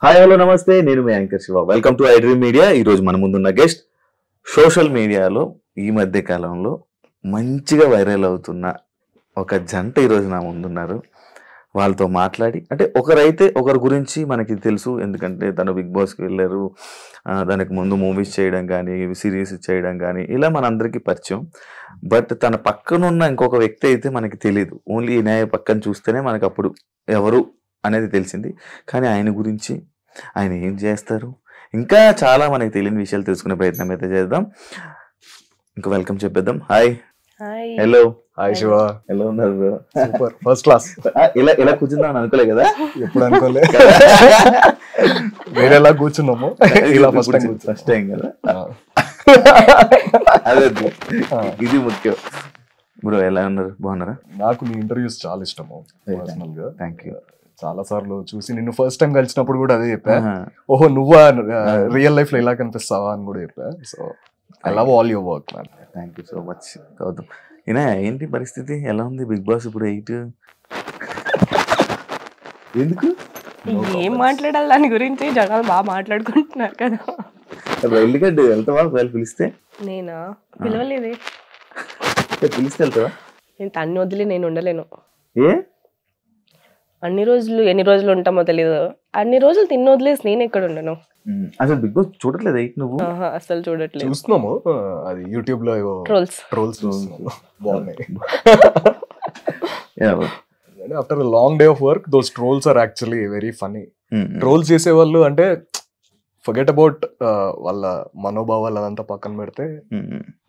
Hi hello నమస్తే, నేను మీ anchor Shiva. Welcome to iDream media. ఈరోజు మన ముందున్న గెస్ట్ సోషల్ మీడియాలో ఈ మధ్య కాలంలో మంచిగా వైరల్ అవుతున్న ఒక జంట ఈరోజు నా ముందున్నారు. వాళ్ళతో మాట్లాడి, అంటే ఒకరైతే ఒకరి గురించి మనకి తెలుసు, ఎందుకంటే తను బిగ్ బాస్కి వెళ్ళారు, దానికి ముందు మూవీస్ చేయడం కానీ సిరీస్ చేయడం కానీ ఇలా మనందరికీ పరిచయం. బట్ తన పక్కనున్న ఇంకొక వ్యక్తి అయితే మనకి తెలియదు. ఓన్లీ ఈయన పక్కన చూస్తేనే మనకు అప్పుడు ఎవరు అనేది తెలిసింది. కానీ ఆయన గురించి, ఆయన ఏం చేస్తారు, ఇంకా చాలా మనకి తెలియని విషయాలు తెలుసుకునే ప్రయత్నం అయితే చేద్దాం. ఇంకా వెల్కమ్ చెప్పేద్దాం. హాయ్. హలో. హాయ్ శివ, ఎలా ఉన్నారు? Super, first class. ఇలా కూర్చుందాం అనుకోలే కదా, ఎప్పుడు అనుకోలే. వేరేలా కూర్చున్నాము, ఇలా ఫస్ట్ టైం కదా. అదే ఇది ముఖ్యం. బ్రో ఎలా ఉన్నారు? బాగున్నారా? నాకు నీ ఇంటర్వ్యూస్ చాలా ఇష్టము పర్సనల్ గా. Thank you. చాలా సార్లు చూసి నిన్ను ఫస్ట్ టైం కలిసినప్పుడు కూడా అదే చెప్పా, ఓహో నువ్వా రియల్ లైఫ్ లో ఇలా కనిపిస్తావా అని కూడా చెప్పా. So I love all your work man. Thank you so much. Gautam, ఈయన ఏంటి పరిస్థితి, ఎలా ఉంది బిగ్ బాస్ ఇప్పుడు 8? ఎందుకు ఏం మాట్లాడాలి దాని గురించి? జనాలు బాగా మాట్లాడుకుంటున్నారు కదా. వెళ్ళిగడ్డు వెళ్తావా? ఒకవేళ పిలిస్తే? నేనా? పిలవలేదే. పిలిస్తే వెళ్తావా? నేను తన్ని వదిలి నేను ఉండలేను. ఏ అన్ని రోజులు ఎన్ని రోజులు ఉంటామో తెలీదు. అన్ని రోజులు తిన్న వదిలేసి నేను ఎక్కడ ఉండను. అసలు బిగ్ బాస్ చూడట్లేదు 8 నువ్వు? అసలు చూడట్లేదు. చూస్తున్నాము, అది యూట్యూబ్ లో ట్రోల్స్ బాగున్నాయి. After long day of work those trolls are actually very funny. Trolls చేసే వాళ్ళు అంటే ఫర్గెట్ అబౌట్ వాళ్ళ మనోభావాలు అదంతా పక్కన పెడితే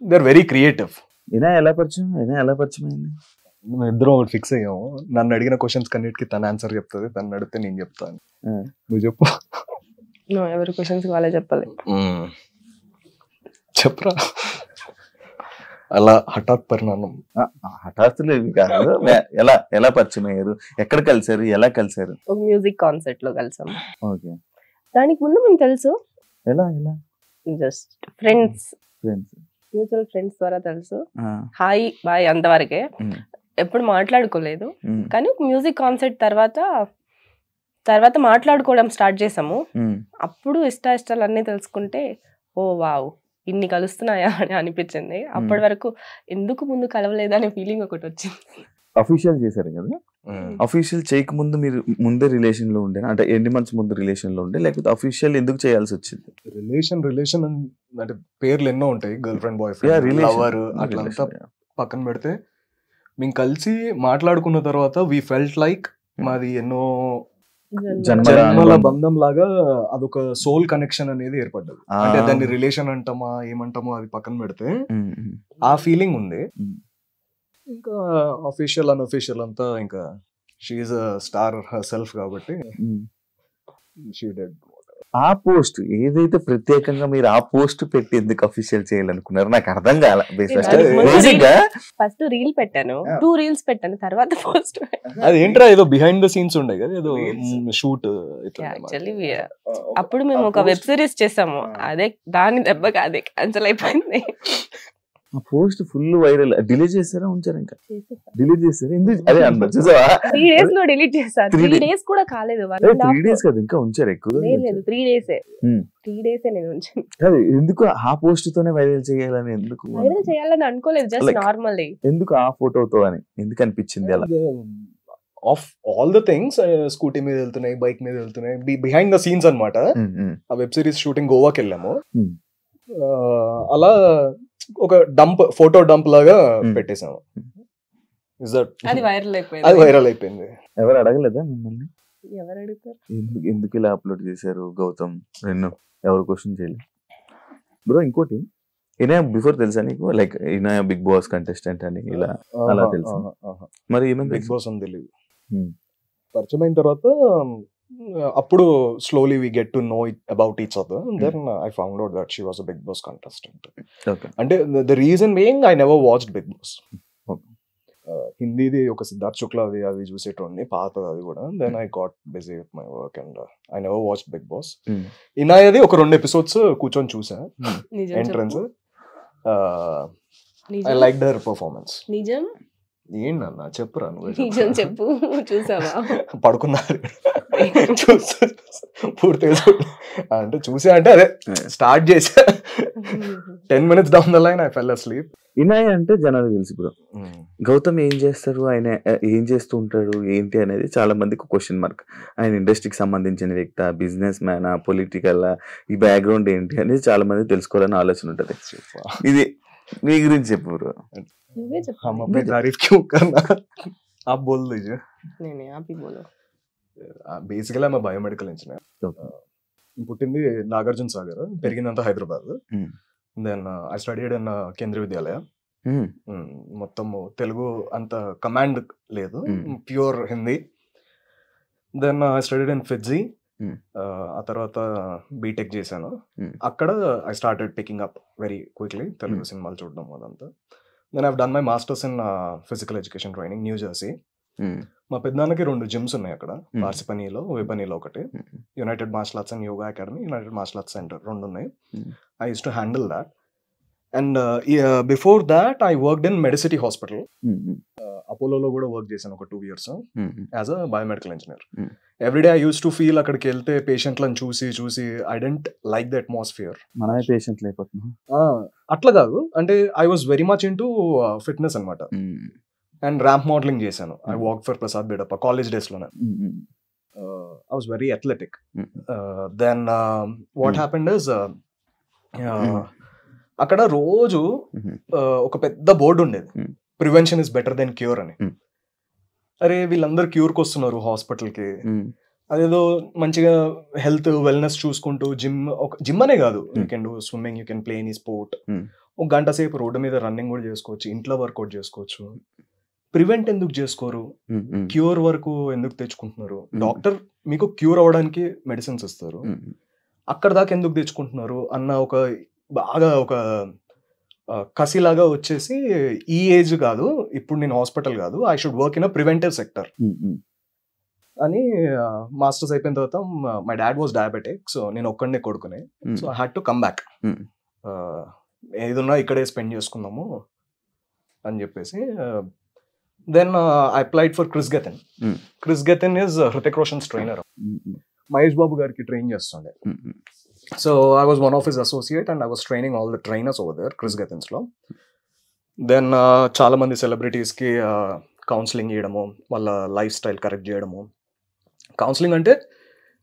దే ఆర్ వెరీ క్రియేటివ్. ఎలా పరిచయం అయింది? మేము ఇద్దరం ఒకటి ఫిక్స్ అయ్యాము. నన్ను అడిగిన క్వశ్చన్స్ కన్నిటికి తన ఆన్సర్ చెప్తుంది, తను అడిగితే నేను చెప్తాను. నువ్వు చెప్పు. ఎవరి క్వశ్చన్స్ వాళ్ళే చెప్పాలి. చెప్పరా. అలా హఠాత్ పరిణామం. హఠాత్తులు కాదు, ఎలా పరిచయం అయ్యారు, ఎక్కడ కలిసారు, ఎలా కలిసారు? ఒక మ్యూజిక్ కాన్సర్ట్ లో కలిసాము. ఓకే. దానికి ముందు మేము తెలుసు. ఎలా జస్ట్ ఫ్రెండ్స్, మ్యూచువల్ ఫ్రెండ్స్ ద్వారా తెలుసు. హాయ్ బాయ్ అంతవరకే, ఎప్పుడు మాట్లాడుకోలేదు. కానీ మ్యూజిక్ కాన్సర్ట్ తర్వాత మాట్లాడుకోవడం స్టార్ట్ చేసాము. అప్పుడు ఇష్టాలు అన్నీ తెలుసుకుంటే ఓ వావ్ ఇన్ని కలుస్తున్నాయా అని అనిపించింది. అప్పటి వరకు ఎందుకు ముందు కలవలేదు అనే ఫీలింగ్ ఒకటి వచ్చింది. అఫీషియల్ చేశారు కదా, అఫీషియల్ చేయకముందు మీరు ముందే రిలేషన్ లో ఉండే, అంటే ఎన్ని మంత్స్ ముందు రిలేషన్ లో ఉండే, లేకపోతే అఫీషియల్ ఎందుకు చేయాల్సి వచ్చింది? రిలేషన్ అంటే పేర్లు ఎన్నో ఉంటాయి, girl friend, boy friend, lover, అట్లంతా పక్కన పెడితే మేము కలిసి మాట్లాడుకున్న తర్వాత వి ఫెల్ట్ లైక్ మాది ఎన్నో జన్మల బంధం లాగా అదొక సోల్ కనెక్షన్ అనేది ఏర్పడ్డది. అంటే దాన్ని రిలేషన్ అంటామా ఏమంటామో అది పక్కన పెడితే ఆ ఫీలింగ్ ఉంది. ఇంకా అఫీషియల్ అన్అఫీషియల్ అంతా ఇంకా she is a star her self కాబట్టి షీ డెడ్. ఆ పోస్ట్ ఏదైతే ప్రత్యేకంగా మీరు ఆ పోస్ట్ పెట్టి ఎందుకు అఫీషియల్ చేయాలనుకున్నారు నాకు అర్థం కాల. ఫస్ట్ రీల్ పెట్టాను, 2 రీల్స్ పెట్టాను, తర్వాత పోస్ట్. అది ఏంట్రా ఏదో బిహైండ్ ద సీన్స్ ఉండే కదా, ఏదో షూట్. యాక్చువల్లీ అప్పుడు మేము ఒక వెబ్ సిరీస్ చేసాము, అదే దాని దెబ్బకి అదే క్యాన్సిల్ అయిపోయింది. ఆ పోస్ట్ ఫుల్ వైరల్. డిలీట్ చేస్తారా ఉంచారా? ఇంకా డిలీట్ చేస్తారా? అదే అన్న చూసావా, 3 days లో డిలీట్ చేశారు. 3 days కూడా కాలేదు. 3 days కదా, ఇంకా ఉంచారు ఎక్కువ? లేదు 3 days. 3 days నేను ఉంచాను. కాదు, ఎందుకు ఆ పోస్ట్ తోనే వైరల్ చేయాలని, ఎందుకు వైరల్ చేయాలని అనుకోలేదు, జస్ట్ నార్మల్లీ. ఎందుకు ఆ ఫోటోతో అని ఎందుకు అనిపించింది అలా? Of all the things, scooty మీద వెళ్తున్నాయి, బైక్ మీద వెళ్తున్నాయి, బిహైండ్ ద సీన్స్ అన్నమాట. ఆ వెబ్ సిరీస్ షూటింగ్ గోవాకి వెళ్ళాము. అలా ఒక ఫోటో డంప్ లాగా పెట్టేసాము. అది వైరల్ అయిపోయింది. ఎవరు అడగలేదా మిమ్మల్ని? ఎవరు అడుగుతారు ఎందుకు ఇలా అప్లోడ్ చేశారు గౌతమ్? ఎవరు క్వశ్చన్ చేయలేదు బ్రో. ఇంకోటి, ఈయన బిఫోర్ తెలుసా నీకు, లైక్ ఈయన బిగ్ బాస్ కంటెస్టెంట్ అని ఇలా అలా తెలుసా? మరి ఏమైనా బిగ్ బాస్ అని తెలియదు. పరిచయం అయిన తర్వాత అప్పుడు slowly we get to know about each other, and then I found out that she was a Big Boss contestant. Okay. And the reason being I never watched Big Boss. హిందీది ఒక సిద్ధార్థ్ శుక్లా అది చూసేటోడిని పాతది అది కూడా. Then I got busy with my work and I never watched Bigg Boss. ఇనాయది ఒక 2 episodes కూర్చొని చూసా. Entrance I liked her performance. నిజం ఏంటన్నా చెప్పురా నువ్వు నిజం చెప్పు, చూసావా? పడుకున్నారు చూసా పూర్తిగా అంటే చూసా అంటే అదే స్టార్ట్ చేసా 10 minutes down the line I fell asleep. ఇనాయ్ అంటే జనాలు తెలుసు ఇప్పుడు. గౌతమ్ ఏం చేస్తారు, ఆయన ఏం చేస్తూ ఉంటాడు ఏంటి అనేది చాలా మందికి క్వశ్చన్ మార్క్. ఆయన ఇండస్ట్రీకి సంబంధించిన వ్యక్తి, బిజినెస్ మ్యానా, పొలిటికల్, ఈ బ్యాక్గ్రౌండ్ ఏంటి అనేది చాలా మంది తెలుసుకోవాలని ఆలోచన ఉంటుంది. ఇది మీ గురించి చెప్పు బ్రో. నువ్వే చెప్పు. हम अपनी तारीफ क्यों करना, आप बोल दीजिए. नहीं आप ही बोलो. బేసికలీ ఆమె బయోమెడికల్ ఇంజనీర్. పుట్టింది నాగార్జున సాగర్, పెరిగిందంతా Hyderabad. Then I studied in Kendriya Vidyalaya. మొత్తం తెలుగు అంత కమాండ్ లేదు, pure Hindi. Then I studied in Fiji. ఆ తర్వాత బీటెక్ చేశాను. అక్కడ I started picking up very quickly Telugu సినిమాలు చూడడం అదంతా. Then I've done my masters in physical education training, New Jersey. మా పెద్దనాన్నకి 2 gyms ఉన్నాయి అక్కడ, పార్సిపనీలో, వెపనీలో ఒకటి. United Martial Arts and yoga academy, United Martial arts centre 2 ఉన్నాయి. I use to handle that. And before that I worked in Medicity hospital. అపోలోలో కూడా వర్క్ చేశాను ఒక 2 years as a biomedical engineer. Everyday I use to feel అక్కడికి వెళ్తే పేషెంట్లను చూసి I didn't like the atmosphere. మనమే పేషెంట్ లేకపోతున్నాం అట్లా కాదు, అంటే I was very much in to fitness అనమాట. అండ్ ర్యాంప్ మోడలింగ్ చేశాను. I walk for Prasad Bidapa college డేస్లోనే. I was very athletic. Then what happened is అక్కడ రోజు ఒక పెద్ద బోర్డు ఉండేది, prevention is better than cure అని. అరే వీళ్ళందరూ క్యూర్కి వస్తున్నారు హాస్పిటల్కి, అదేదో మంచిగా హెల్త్ వెల్నెస్ చూసుకుంటూ జిమ్ అనే కాదు, you can do swimming, you can play any sport, 1 గంట సేపు రోడ్డు మీద రన్నింగ్ కూడా చేసుకోవచ్చు, ఇంట్లో వర్కౌట్ చేసుకోవచ్చు. ప్రివెంట్ ఎందుకు చేసుకోరు, క్యూర్ వరకు ఎందుకు తెచ్చుకుంటున్నారు? డాక్టర్ మీకు క్యూర్ అవ్వడానికి మెడిసిన్స్ ఇస్తారు, అక్కడ దాకా ఎందుకు తెచ్చుకుంటున్నారు అన్న ఒక బాగా ఒక కసిలాగా వచ్చేసి, ఈ ఏజ్ కాదు ఇప్పుడు నేను హాస్పిటల్ కాదు, I should work in a preventive sector అని. మాస్టర్స్ అయిపోయిన తర్వాత my dad was diabetic, so నేను ఒక్కడనే కొడుకునే, so I had to come back. ఏదున్నా ఇక్కడే స్పెండ్ చేసుకుందాము అని చెప్పేసి. Then I applied for Chris Gethin. Chris Gethin is Hrithik Roshan's trainer. Mahesh Babu gariki train chestunde. So I was one of his associate and I was training all the trainers over there, Chris Gethin's lo. Then chaala mandi celebrities ki counseling cheyadamu, valla lifestyle correct cheyadamu. Counseling ante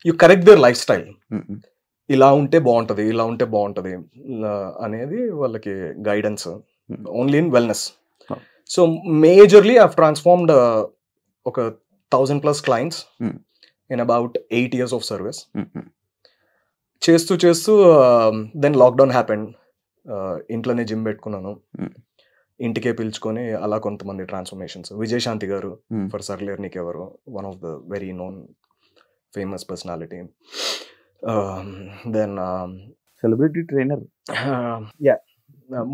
you correct their lifestyle. ఇలా ఉంటే బాగుంటది అనేది వాళ్ళకి guidance, only in wellness. So majorly I've transformed ఒక 1,000+ clients in about 8 years of service. చేస్తూ then lockdown happened. ఇంట్లోనే gym పెట్టుకున్నాను, ఇంటికే పిలుచుకొని అలా కొంతమంది ట్రాన్స్ఫర్మేషన్స్. విజయశాంతి గారు ఫర్ సర్లేర్ నీకెవరు, one of the very known famous personality. Then celebrity trainer, yeah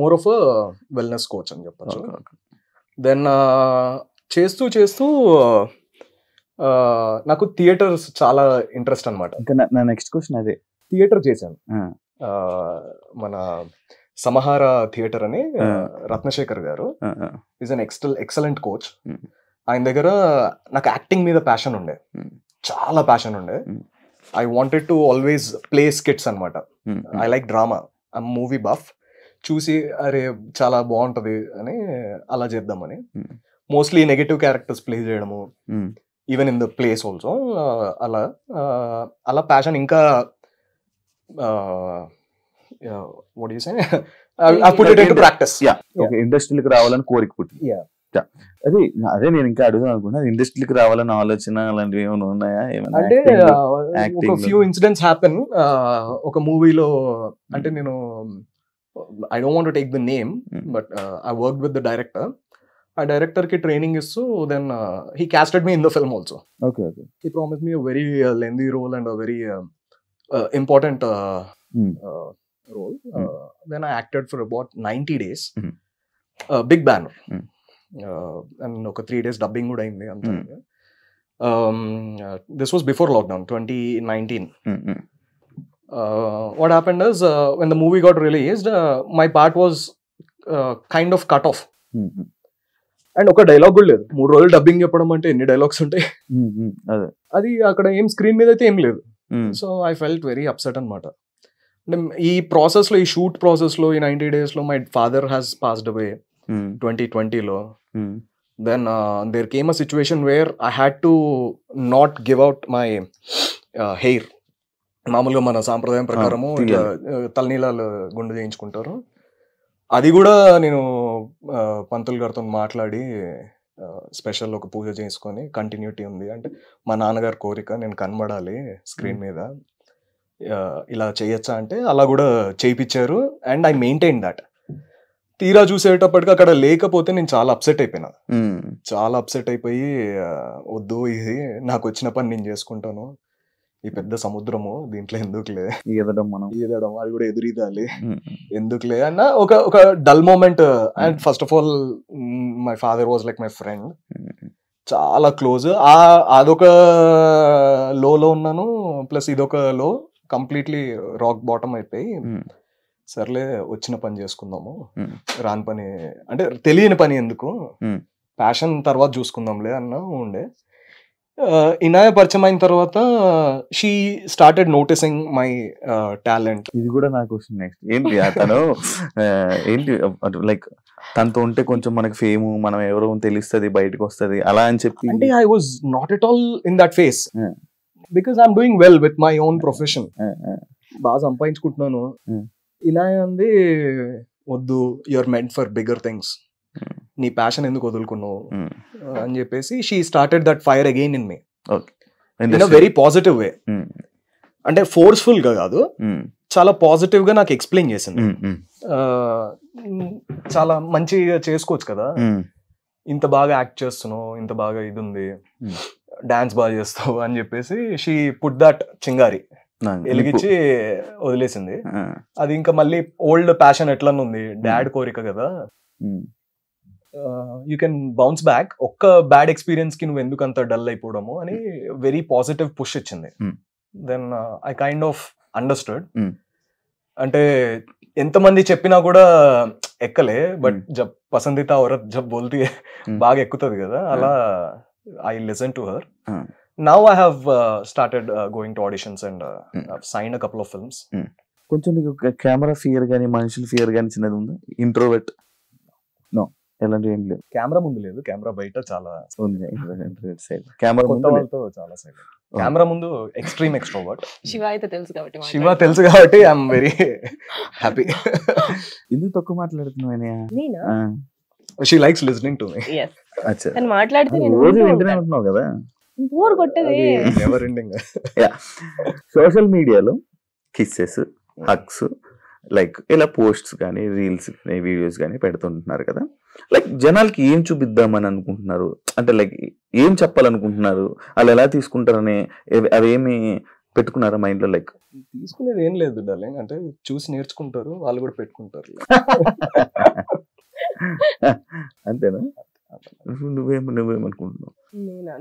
more of wellness coach అని చెప్పచ్చు. దెన్ చేస్తూ నాకు థియేటర్స్ చాలా ఇంట్రెస్ట్ అనమాట. ఇంకా నా నెక్స్ట్ క్వశ్చన్ అదే. థియేటర్ చేశాను, మన సమహార థియేటర్ అని. రత్నశేఖర్ గారు ఈజ్ అన్ ఎక్సలెంట్ కోచ్. ఆయన దగ్గర నాకు యాక్టింగ్ మీద ప్యాషన్ ఉండే, చాలా ప్యాషన్ ఉండే. I wanted to always play skits అనమాట. I like drama, I movie buff. చూసి అరే చాలా బాగుంటది అని అలా చేద్దామని. మోస్ట్లీ నెగటివ్ క్యారెక్టర్స్ ప్లే చేయడము, even in the plays also. అలా ప్యాషన్ ఇంకా what do you say, I put it into practice. ఇండస్ట్రీకి రావాలని కోరిక పుట్టింది. అదే నేను ఇంకా అడుగుదాం అనుకున్నా, ఇండస్ట్రీకి రావాలని ఆలోచన అలాంటివి ఏమైనా ఉన్నాయా? అంటే ఒక ఫ్యూ ఇన్సిడెంట్స్ హ్యాపెన్. ఒక మూవీలో, అంటే నేను I don't want to take the name, but I worked with the director. ఆ డైరెక్టర్ కి ట్రైనింగ్ ఇస్తూ then he casted me in the film also. Okay. He promised me a very lengthy role and a very important role. Then I acted for about 90 days. Big banner. And ఒక 3 days dubbing కూడా అయింది అంతా. This was before lockdown, 2019. What happened is when the movie got released, my part was kind of cut off. And ఒక dialogue కూడా లేదు. 3 రోజులు dubbing చెప్పడం అంటే ఎన్ని డైలాగ్స్ ఉంటాయి. అది అక్కడ ఏం స్క్రీన్ మీద అయితే ఏం లేదు. So I felt very upset అనమాట. అంటే ఈ ప్రాసెస్ లో, ఈ షూట్ ప్రాసెస్ లో, ఈ 90 days లో my father has passed away 2020లో. Then there came a situation where I had to not give out my hair. మామూలుగా మన సాంప్రదాయం ప్రకారము తలనీలాలు గుండు చేయించుకుంటారు. అది కూడా నేను పంతులు గారితో మాట్లాడి స్పెషల్ ఒక పూజ చేసుకొని కంటిన్యూటీ ఉంది అంటే మా నాన్నగారి కోరిక నేను కనబడాలి స్క్రీన్ మీద, ఇలా చేయొచ్చా అంటే అలా కూడా చేయించారు. And I maintain that. తీరా చూసేటప్పటికి అక్కడ లేకపోతే నేను చాలా అప్సెట్ అయిపోయినా. చాలా అప్సెట్ అయిపోయి వద్దు, ఇది నాకు వచ్చిన పని నేను చేసుకుంటాను, ఈ పెద్ద సముద్రము దీంట్లో ఎందుకులే ఈదడం, అది కూడా ఎదురీదాలి ఎందుకులే అన్న ఒక dull moment. And first of all my father was like my friend, చాలా క్లోజ్. అదొక లోలో ఉన్నాను, ప్లస్ ఇదొక లో, కంప్లీట్లీ రాక్ బాటమ్ అయిపోయి సర్లే వచ్చిన పని చేసుకుందాము, రాని పని అంటే తెలియని పని ఎందుకు, ప్యాషన్ తర్వాత చూసుకుందాంలే అన్న ఉండే. ఇనాయ పరిచయం అయిన తర్వాత she started noticing my talent. ఇది కూడా నా క్వశ్చన్ నెక్స్ట్. ఏంటి తను ఏంటి లైక్ తనతో ఉంటే కొంచెం మనకి ఫేమ్, మనం ఎవరో తెలుస్తుంది, బయటకు వస్తుంది అలా అని చెప్పి అంటే I was not at all in that phase because I'm doing well with my own profession, బాగా సంపాదించుకుంటున్నాను. ఇలా అంది వద్దు, you're meant for bigger things, నీ ప్యాషన్ ఎందుకు వదులుకున్నావు అని చెప్పేసి she started that fire again in me in a very positive way. అంటే ఫోర్స్ఫుల్ గా కాదు, చాలా పాజిటివ్ గా నాకు ఎక్స్ప్లెయిన్ చేసింది. చాలా మంచిగా చేసుకోవచ్చు కదా, ఇంత బాగా యాక్ట్ చేస్తున్నావు, ఇంత బాగా ఇది ఉంది, డాన్స్ బాగా చేస్తావు అని చెప్పేసి షీ పుట్ దట్ చింగారి వెలిగించి వదిలేసింది. అది ఇంకా మళ్ళీ ఓల్డ్ ప్యాషన్ ఎట్లా ఉంది, డాడ్ కోరిక కదా, యూ కెన్ బౌన్స్ బ్యాక్, ఒక్క బ్యాడ్ ఎక్స్పీరియన్స్ కి నువ్వు ఎందుకు అంత డల్ అయిపోవడము అని వెరీ పాజిటివ్ పుష్ ఇచ్చింది. Then I kind of understood. అంటే ఎంతమంది చెప్పినా కూడా ఎక్కలే, బట్ జబ్ పసందీతా ఔరత్ జబ్ బోల్తీ బాగా ఎక్కుతుంది కదా, అలా I listen to her. Now I have started going to auditions and I've signed a couple of films. కొంచెం నీకు కెమెరా ఫియర్ గానీ మనుషుల ఫియర్ గానీ చిన్నది ఉందా? ఇంట్రోవర్ట్? నో, ఎలాంటి ఏం లేదు. కెమెరా ముందు లేదు, కెమెరా బయట చాలా ఉంది. కెమెరా ముందు చాలా సైడ్, కెమెరా ముందు ఎక్స్ట్రీమ్ ఎక్స్ట్రోవర్ట్. శివ అయితే తెలుసు కాబట్టి, శివ తెలుసు కాబట్టి ఐఎమ్ వెరీ హ్యాపీ. ఎందుకు తక్కువ మాట్లాడుతున్నావు? She likes listening to me. Yes. అచ్చా, నేను మాట్లాడితే నేను రోజు వింటూనే ఉంటున్నావు కదా, బోర్ కొట్టేది. సోషల్ మీడియాలో కిస్సెస్, హగ్స్, లైక్ ఇలా పోస్ట్స్ కానీ రీల్స్ కానీ వీడియోస్ కానీ పెడుతుంటున్నారు కదా, లైక్ జనాలకి ఏం చూపిద్దామని అనుకుంటున్నారు, అంటే లైక్ ఏం చెప్పాలనుకుంటున్నారు, వాళ్ళు ఎలా తీసుకుంటారని అవేమి పెట్టుకున్నారా మైండ్ లో? లైక్ తీసుకునేది ఏం లేదు డార్లింగ్, అంటే చూసి నేర్చుకుంటారు, వాళ్ళు కూడా పెట్టుకుంటారు. అంతేనా? నువ్వేమనుకుంటున్నావు?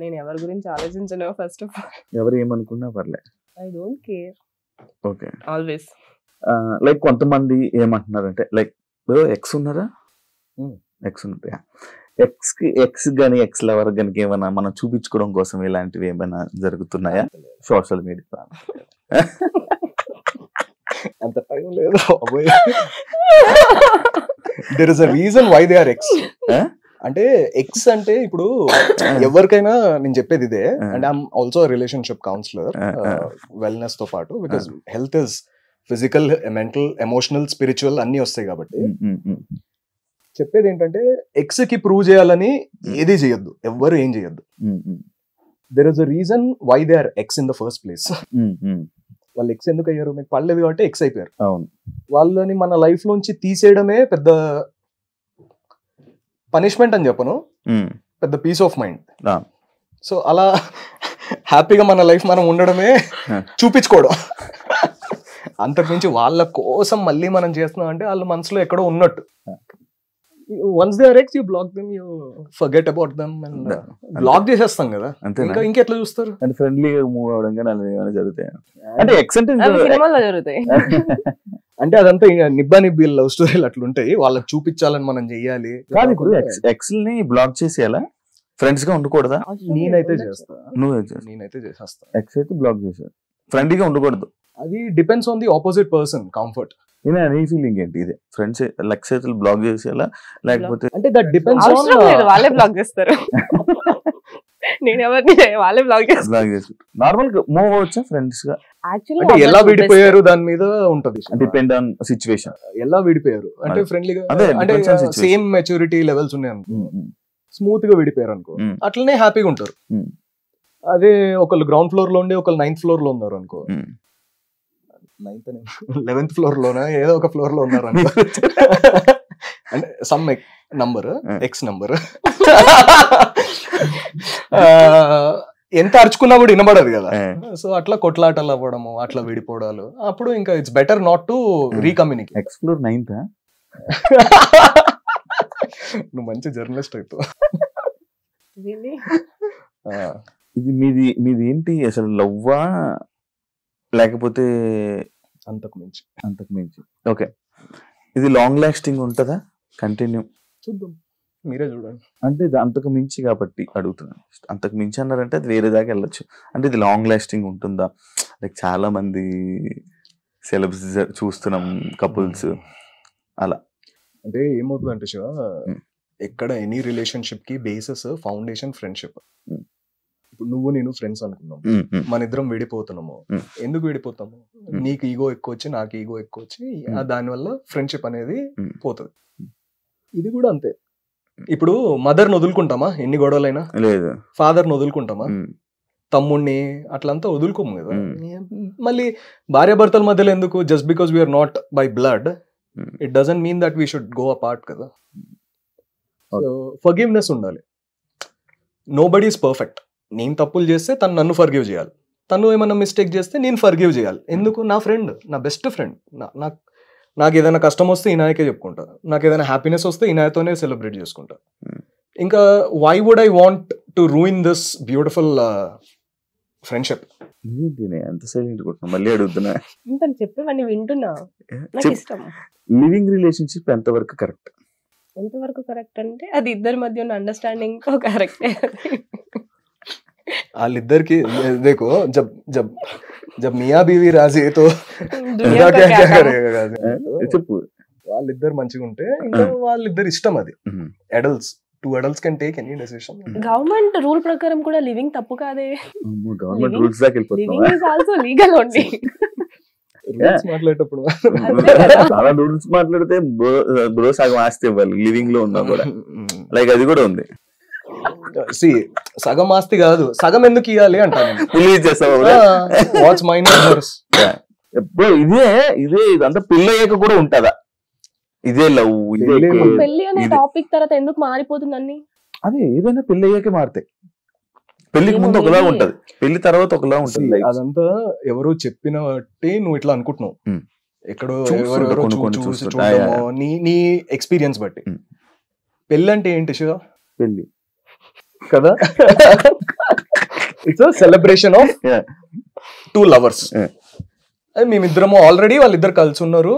నేను ఎవరి గురించి ఆలోచించను. ఫస్ట్ ఆఫ్ ఆల్ ఎవరు ఏమనుకున్నా పర్లే, I don't care. Okay, always. Like కొంతమంది ఏమంటున్నారంటే లైక్ ఎక్స్ ఉన్నారా, ఎక్స్ ఉన్నారా, ఎక్స్ గానీ ఎక్స్ లవర్ గానీ ఏమైనా మనం చూపించుకోవడం కోసం ఇలాంటివి ఏమైనా జరుగుతున్నాయా సోషల్ మీడియా? అంత టైం లేదు. There is a reason why they are ex. అంటే ఎక్స్ అంటే ఇప్పుడు ఎవరికైనా నేను చెప్పేది ఇదే. And I'm also relationship counsellor wellness తో పాటు, because health is physical, mental, emotional, spiritual అన్ని వస్తాయి కాబట్టి చెప్పేది ఏంటంటే ఎక్స్ కి ప్రూవ్ చేయాలని ఏది చేయొద్దు, ఎవ్వరు ఏం చేయొద్దు. There is a reason why they are ex in the first place. వాళ్ళు ఎక్స్ ఎందుకు అయ్యారు? మీకు పడలేదు కాబట్టి ఎక్స్ అయిపోయారు. అవును, వాళ్ళని మన లైఫ్ లోంచి తీసేయడమే పెద్ద పనిష్మెంట్ అని చెప్పను, పెద్ద పీస్ ఆఫ్ మైండ్. సో అలా హ్యాపీగా మన లైఫ్ మనం ఉండడమే చూపించుకోవడం. అంతకుమించి వాళ్ళ కోసం మళ్ళీ మనం చేస్తున్నాం అంటే వాళ్ళ మనసులో ఎక్కడో ఉన్నట్టు. Once they are ex, you block them, you forget about them and block చేసేస్తాం కదా, ఇంకెట్లా చూస్తారు? అంటే ఫ్రెండ్లీగా మూవ్ అవడం కానీ అలా ఏమైనా జరుగుతాయి? అంటే ఎక్స్ అంటే సినిమాలో జరుగుతాయి. అంటే అదంతా నిబ్బా నిబ్బి లవ్ స్టోరీలు అట్లుంటాయి, వాళ్ళకి చూపించాలని మనం చెయ్యాలి. కాదు ఇప్పుడు ఎక్స్ ని బ్లాక్ చేసేయాలా, ఫ్రెండ్స్ గా ఉండకూడదా? నేనైతే చేస్తా, నేనైతే చేసేస్తా. ఎక్స్ అయితే బ్లాక్ చేశారు, ఫ్రెండ్లీగా ఉండకూడదు. అది depends on the opposite person comfort. నీ ఫీలింగ్ ఏంటి? ఇది ఫ్రెండ్స్ లెక్స్ అయితే బ్లాక్ చేసేయాలా లేకపోతే? అంటే దట్ డిపెండ్స్ అవసరం లేదు, వాళ్ళే బ్లాక్ చేస్తారు. నేను ఎవరిని వాళ్ళే బ్లాక్ చేస్తారు. బ్లాక్ చేస్తారు. నార్మల్ గా మూవ్ అవ్వచ్చా ఫ్రెండ్స్ గా? అంటే ఎలా విడిపోయారు దాని మీద ఉంటది, డిపెండ్ ఆన్ సిచ్యువేషన్. ఎలా విడిపోయారు అంటే ఫ్రెండ్లీగా, అదే అంటే సేమ్ మెచ్యూరిటీ లెవెల్స్ ఉన్నాయి అనుకో, స్మూత్ గా విడిపోయారు అనుకో, అట్లనే హ్యాపీగా ఉంటారు. అదే ఒకళ్ళు గ్రౌండ్ ఫ్లోర్ లో ఉండి ఒకళ్ళు 9th ఫ్లోర్ లో ఉన్నారు అనుకో, 11th ఫ్లోర్ లోనా ఏదో ఒక ఫ్లోర్ లో ఉన్నారు అనుకో, అంటే సమ్ నంబర్ ఎక్స్ నంబర్, ఎంత అరుచుకున్నా కూడా వినబడదు కదా. సో అట్లా కొట్లాటలు అవ్వడము, అట్లా విడిపోవడాలు, అప్పుడు ఇంకా it's better not to recommunicate. Ex floor 9th. నువ్వు మంచి జర్నలిస్ట్ అయిపో. ఇది మీది ఏంటి అసలు, లవ్వా లేకపోతే అంతకు మించి? ఓకే, ఇది లాంగ్ లాస్టింగ్ ఉంటుందా, కంటిన్యూ? చూద్దాం, మీరే చూడండి. అంటే ఇది అంతకు మించి కాబట్టి అడుగుతున్నాను. అంతకు మించి అన్నారంటే అది వేరే దాకా వెళ్ళొచ్చు. అంటే ఇది లాంగ్ లాస్టింగ్ ఉంటుందా? లైక్ చాలా మంది సెలబ్స్ చూస్తున్నాం, కపుల్స్ అలా. అంటే ఏమవుతుందంటే శివ, ఎక్కడ ఎనీ రిలేషన్షిప్ కి బేసిస్ ఫౌండేషన్ ఫ్రెండ్షిప్. ఇప్పుడు నువ్వు నేను ఫ్రెండ్స్ అనుకున్నాం, మన ఇద్దరం విడిపోతున్నాము. ఎందుకు విడిపోతాము? నీకు ఈగో ఎక్కువ వచ్చి నాకు ఈగో ఎక్కువ వచ్చి దానివల్ల ఫ్రెండ్షిప్ అనేది పోతుంది. ఇది కూడా అంతే. ఇప్పుడు మదర్ని వదులుకుంటామా ఎన్ని గొడవలైనా? లేదు. ఫాదర్ని వదులుకుంటామా? తమ్ముడిని అట్లంతా వదులుకోము కదా. మళ్ళీ భార్యాభర్తల మధ్యలో ఎందుకు? Just because we're not by blood it doesn't mean that we should go apart కదా. సో ఫర్గివ్నెస్ ఉండాలి. Nobody is perfect. నేను తప్పులు చేస్తే తను నన్ను ఫర్గివ్ చేయాలి, తను ఏమన్నా మిస్టేక్ చేస్తే నేను ఫర్గివ్ చేయాలి. ఎందుకు? నా ఫ్రెండ్, నా బెస్ట్ ఫ్రెండ్. నాకు ఏదైనా కష్టం వస్తే ఈనాయకే చెప్పుకుంటా, నాకు ఏదైనా హ్యాపీనెస్ వస్తే ఈనాయతోనే సెలబ్రేట్ చేసుకుంటా. ఇంకా why would I want to ruin this beautiful friendship? ఎంత సైలెంట్ కొట్టినా మళ్ళీ అడుగుతున్నా. చెప్పేవాడిని వింటున్నా. నాకు ఇష్టం. లివింగ్ రిలేషన్షిప్ ఎంతవరకు కరెక్ట్? ఎంతవరకు కరెక్ట్ అంటే అది ఇద్దరి మధ్య ఉన్న అండర్స్టాండింగ్ కరెక్టే. వాళ్ళిద్దరికి देखो जब मियां बीवी राजी तो చెప్పు. వాళ్ళిద్దరు మంచిగా ఉంటే ఇంకా వాళ్ళిద్దరు ఇష్టం. అది adults, 2 adults can take any decision. Government rule ప్రకారం కూడా లివింగ్ తప్పు కాదే. గవర్నమెంట్ రూల్స్ దాకా వెళ్ళిపోతున్నావా? Living is also legal only. Rules మాట్లాడేటప్పుడు చాలా రూల్స్ మాట్లాడితే బ్రో సగం ఆస్తి ఇవ్వాలి లివింగ్ లో ఉన్నా కూడా. లైక్ అది కూడా ఉంది. సగం ఆస్తి కాదు, సగం ఎందుకు ఇవ్వాలి అంటాను. What's my numbers? ఇదే ఇదంతా పెళ్లి అయ్యాక కూడా ఉంటదా? ఇదే లవ్, పెళ్లి అనే టాపిక్ తర్వాత ఎందుకు మారిపోతుంది అన్ని? అదే ఏదైనా పెళ్లి అయ్యాకే మారుతాయి. పెళ్లికి ముందు ఒకలా ఉంటది, పెళ్లి తర్వాత ఒకలా ఉంటది. అదంతా ఎవరో చెప్పిన బట్టి నువ్వు ఇట్లా అనుకుంటున్నావు, ఎక్కడో ఎవరెవరో చూడమో నీ ఎక్స్పీరియన్స్ బట్టి. పెళ్లి అంటే ఏంటి శివ? పెళ్లి కదా, ఇట్స్ సెలబ్రేషన్ ఆఫ్ 2 lovers. మేమిద్దరము ఆల్రెడీ వాళ్ళిద్దరు కలిసి ఉన్నారు.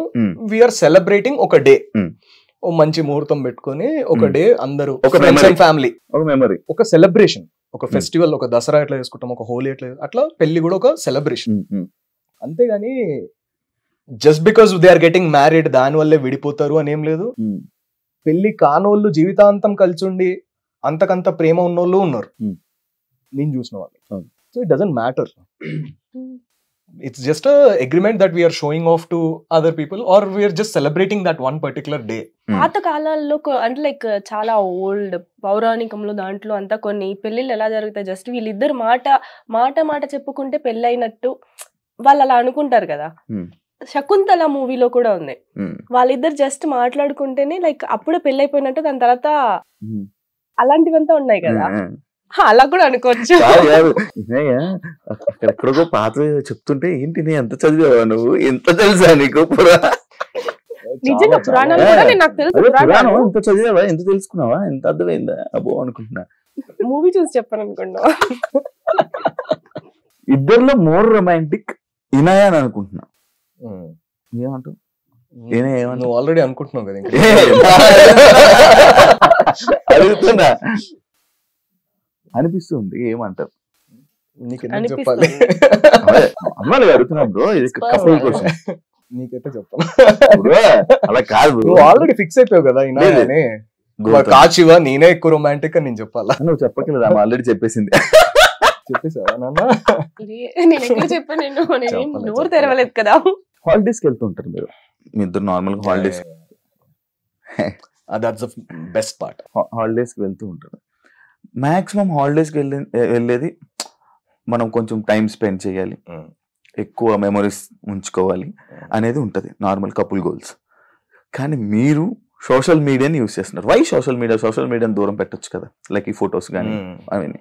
వీఆర్ సెలబ్రేటింగ్ ఒక డే, ఓ మంచి ముహూర్తం పెట్టుకొని ఒక డే అందరూ ఫ్యామిలీ, ఒక మెమరీ, ఒక సెలబ్రేషన్, ఒక ఫెస్టివల్. ఒక దసరా ఎట్లా చేసుకుంటాం, ఒక హోలీ ఎట్లా, అట్లా పెళ్లి కూడా ఒక సెలబ్రేషన్. అంతేగాని just because they are getting married దాని వల్లే విడిపోతారు అని ఏం లేదు. పెళ్లి కానోళ్ళు జీవితాంతం కలిసి ఉండి అంతకంత ప్రేమ ఉన్నోళ్ళు ఉన్నారు, నేను చూసిన వాళ్ళు. So it doesn't matter. It's just a agreement that we are showing off to other people, or we are just celebrating that one particular day. పాత కాలాల్లో అంటే లైక్ చాలా ఓల్డ్ పౌరాణికంలో దాంట్లో అంతా కొన్ని పెళ్లిళ్ళు ఎలా జరుగుతాయి, జస్ట్ వీళ్ళిద్దరు మాట చెప్పుకుంటే పెళ్లి అయినట్టు వాళ్ళు అలా అనుకుంటారు కదా. శకుంతల మూవీలో కూడా ఉంది, వాళ్ళిద్దరు జస్ట్ మాట్లాడుకుంటేనే లైక్ అప్పుడే పెళ్లి అయిపోయినట్టు, దాని తర్వాత అలాంటివంతా ఉన్నాయి కదా. అలా కూడా అనుకోవచ్చు. అక్కడెక్కడికో పాత చెప్తుంటే ఏంటి ఎంత చదివావా నువ్వు, ఎంత తెలుసా నీకు నిజంగా పురాణాలు కూడా నాకు తెలుసు. పురాణం ఎంత చదివావా, ఎంత తెలుసుకున్నావా, ఎంత అర్థమైందా అబ్బో అనుకుంటున్నా. మూవీ చూసి చెప్పాను అనుకున్నా. ఇద్దరిలో మోర్ రొమాంటిక్ ఇనాయా అని అనుకుంటున్నా. ఏమంటావు? నువ్వు ఆల్రెడీ అనుకుంటున్నావు కదా ఇంకా. అడుగుతున్నా అనిపిస్తుంది, ఏమంటారు? నీకెందుకు చెప్పాలి? అమ్మాయిలు అడుగుతున్నాం బ్రో, ఇది కపుల్ క్వశ్చన్. నీకైతే చెప్పాలి. అలా కాదు, నువ్వు ఆల్రెడీ ఫిక్స్ అయిపోయావు కదా ఇనానే. కాచివా నేనే ఎక్కువ రొమాంటిక్ అని నేను చెప్పాలా? నువ్వు చెప్పట్లేదు, ఆమె ఆల్రెడీ చెప్పేసింది. చెప్పేసావా నాన్న? నేను ఎక్కడ చెప్పాను, నేను నోరు తెరవలేదు కదా. హాలిడేస్ కి వెళ్తుంటారు మీరు, మీ ఇద్దరు నార్మల్ గా holidays, that's the best part. Holidays కి వెళ్తూ ఉంటారు. మాక్సిమం హాలిడేస్ కి వెళ్ళేది మనం కొంచెం టైం స్పెండ్ చేయాలి, ఎక్కువ మెమరీస్ ఉంచుకోవాలి అనేది ఉంటుంది నార్మల్ కపుల్ గోల్స్. కానీ మీరు సోషల్ మీడియాని యూస్ చేస్తున్నారు. వై సోషల్ మీడియాని దూరం పెట్టొచ్చు కదా, లైక్ ఈ ఫొటోస్ కానీ అవన్నీ.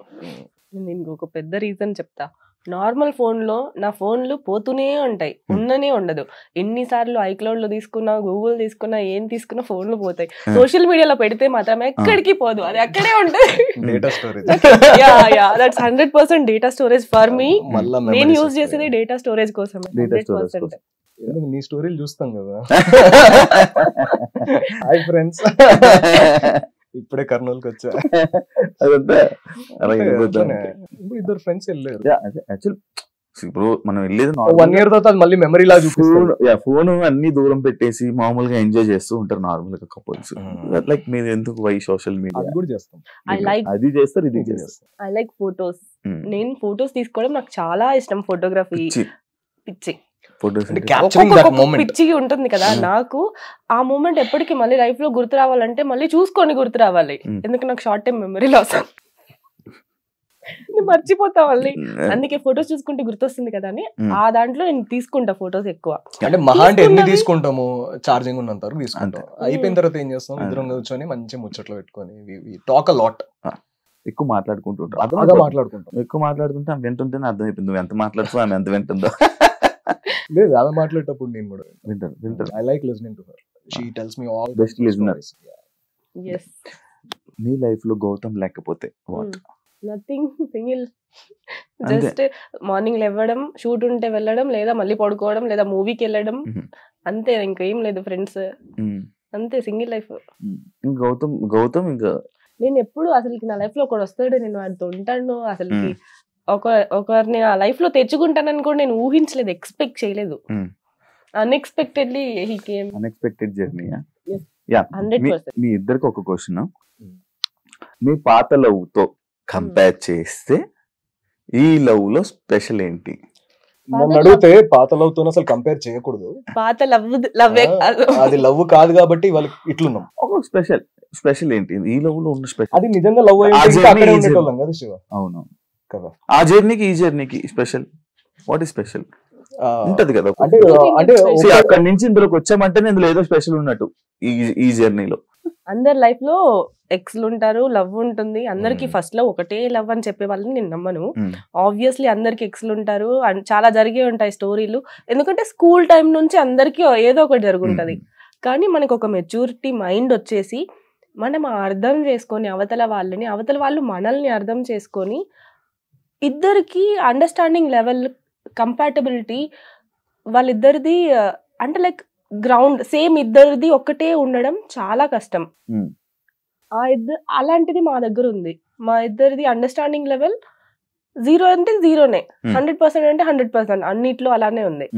నేను ఒక పెద్ద రీజన్ చెప్తా. నార్మల్ ఫోన్లో నా ఫోన్లు పోతూనే ఉంటాయి, ఉండనే ఉండదు. ఎన్నిసార్లు ఐక్లౌడ్ లో తీసుకున్నా, గూగుల్ తీసుకున్నా, ఏం తీసుకున్నా ఫోన్లు పోతాయి. సోషల్ మీడియాలో పెడితే మాత్రం ఎక్కడికి పోదు, అది అక్కడే ఉంటుంది. Data storage, that's 100% data storage for me. నేను యూజ్ చేసేది డేటా స్టోరేజ్ కోసమే. 100%. నీ స్టోరీలు చూస్తాం కదా. హాయ్ ఫ్రెండ్స్, ఇప్పుడే కర్నూలుకి వచ్చా. ఇప్పుడు ఇద్దరు ఫ్రెండ్స్ వెళ్ళారు. ఇప్పుడు మనం వెళ్ళేది 1 year తర్వాత మళ్ళీ మెమరీ లా చూపిస్తారు. ఫోన్ అన్ని దూరం పెట్టేసి మామూలుగా ఎంజాయ్ చేస్తూ ఉంటారు నార్మల్ గా కపుల్స్. లైక్ మీరు ఎందుకు వై సోషల్ మీడియా? అది కూడా చేస్తాం, అది చేస్తారు, ఇది చేస్తారు. I like photos. నేను ఫొటోస్ తీసుకోవడం నాకు చాలా ఇష్టం. ఫోటోగ్రఫీ పిచ్చి, పిచ్చిగా ఉంటుంది కదా. నాకు ఆ మూమెంట్ ఎప్పటికీ మళ్ళీ లైఫ్ లో గుర్తు రావాలంటే మళ్ళీ చూసుకొని గుర్తు రావాలి. ఎందుకంటే నాకు షార్ట్ టైం మెమరీ లాస్, మర్చిపోతా మళ్ళీ. అందుకే ఫొటోస్ చూసుకుంటే గుర్తొస్తుంది కదా అని ఆ దాంట్లో నేను తీసుకుంటా ఫొటోస్ ఎక్కువ. అంటే మహా అంటే ఎన్ని తీసుకుంటాము? ఛార్జింగ్ ఉన్నంత వరకు తీసుకుంటాం. అయిపోయిన తర్వాత ఏం చేస్తాం? ఇద్దరం కూర్చొని మంచి ముచ్చట్లు పెట్టుకొని టాక్ అ లాట్. ఎక్కువ మాట్లాడుకుంటుంటాం, ఎక్కువ మాట్లాడుతుంటే ఆమె వింటుంటేనే అర్థమైపోయింది నువ్వు ఎంత మాట్లాడుతావు, ఆమె ఎంత వింటుందో. లేదు, ఆమె మాట్లాడేటప్పుడు నేను కూడా వింటాను. I like listening to her. She tells me all best listener. yes. నీ లైఫ్ లో గౌతమ్ లేకపోతే what? Nothing, single. Just morning లేవడం, షూట్ ఉంటే వెళ్ళడం, లేదా మళ్ళీ పడుకోవడం, లేదా మూవీకి వెళ్ళడం, అంతే. ఇంకేం లేదు. ఫ్రెండ్స్ అంతే, సింగిల్ లైఫ్. గౌతమ్ ఇంకా నేను ఎప్పుడు అసలుకి నా లైఫ్ లో ఒకడు వస్తాడు, నేను వాడితో ఉంటాను, అసలుకి ఒకరిని ఆ లైఫ్ లో తెచ్చుకుంటానని కూడా నేను ఊహించలేదు, ఎక్స్పెక్ట్ చేయలేదు. Unexpectedly he came. Unexpected journey. 100%. మీ ఇద్దరికి ఒక క్వశ్చన్. మీ పాత లవ్ తో కంపేర్ చేస్తే ఈ లవ్ లో స్పెషల్ ఏంటి? నన్ను అడిగితే పాత లవ్ తో అసలు కంపేర్ చేయకూడదు. పాత లవ్ అది లవ్ కాదు కాబట్టి వాళ్ళకి ఇట్లున్నాం. ఒక స్పెషల్ ఏంటి ఈ లవ్ లో ఉన్న స్పెషల్? అది నిజంగా లవ్ అక్కడే ఉండేటోళ్ళం కదా శివ. అవును కదా. ఆ జర్నీకి ఈ జర్నీకి స్పెషల్ వాట్ ఈస్ స్పెషల్ ఉంటది కదా. అంటే అక్కడి నుంచి ఇందులోకి వచ్చామంటే ఇందులో ఏదో స్పెషల్ ఉన్నట్టు ఈ జర్నీలో. అందరి లైఫ్ లో ఎక్స్లు ఉంటారు, లవ్ ఉంటుంది. అందరికి ఫస్ట్ లో ఒకటే లవ్ అని చెప్పే వాళ్ళని నేను నమ్మను. ఆబ్వియస్లీ అందరికి ఎక్స్లు ఉంటారు, చాలా జరిగే ఉంటాయి స్టోరీలు. ఎందుకంటే స్కూల్ టైం నుంచి అందరికి ఏదో ఒకటి జరుగుంటది. కానీ మనకు ఒక మెచ్యూరిటీ మైండ్ వచ్చేసి మనం అర్థం చేసుకొని అవతల వాళ్ళు మనల్ని అర్థం చేసుకొని ఇద్దరికి అండర్స్టాండింగ్ లెవెల్, కంపాటబిలిటీ వాళ్ళిద్దరిది అంటే లైక్ గ్రౌండ్ సేమ్, ఇద్దరిది ఒకటే ఉండడం చాలా కష్టం. అలాంటిది మా దగ్గర ఉంది. మా ఇద్దరిది అండర్స్టాండింగ్ లెవెల్ 0 అంటే 0నే, 100% అంటే 100%, అన్నిట్లో అలానే ఉంది.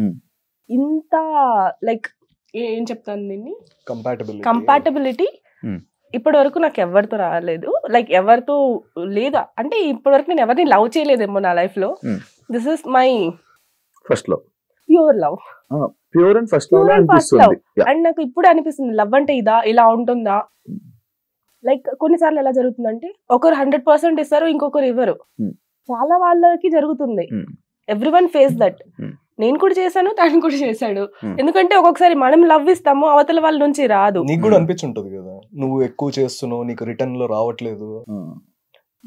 ఇంత లైక్ ఏం చెప్తాను దీన్ని, కంపాటబిలిటీ ఇప్పటి వరకు నాకు ఎవరితో రాలేదు. లైక్ ఎవరితో లేదా అంటే ఇప్పటి వరకు నేను ఎవరిని లవ్ చేయలేదేమో నా లైఫ్ లో. This is my first love, pure love, pure and first love. And నాకు ఇప్పుడు అనిపిస్తుంది లవ్ అంటే ఇలా ఉంటుందా. లైక్ కొన్నిసార్లు ఎలా జరుగుతుందంటే ఒకరు 100% ఇస్తారు, ఇంకొకరు ఇవ్వరు. చాలా వాళ్ళకి జరుగుతుంది. Everyone face that. నేను కూడా చేశాను, తను కూడా చేశాడు. ఎందుకంటే ఒక్కొక్కసారి మనం లవ్ ఇస్తాము, అవతల వాళ్ళ నుంచి రాదు. నీకు కూడా అనిపించుంటది కదా, నువ్వు ఎక్కువ చేస్తున్నావు, నీకు రిటర్న్ లో రావట్లేదు.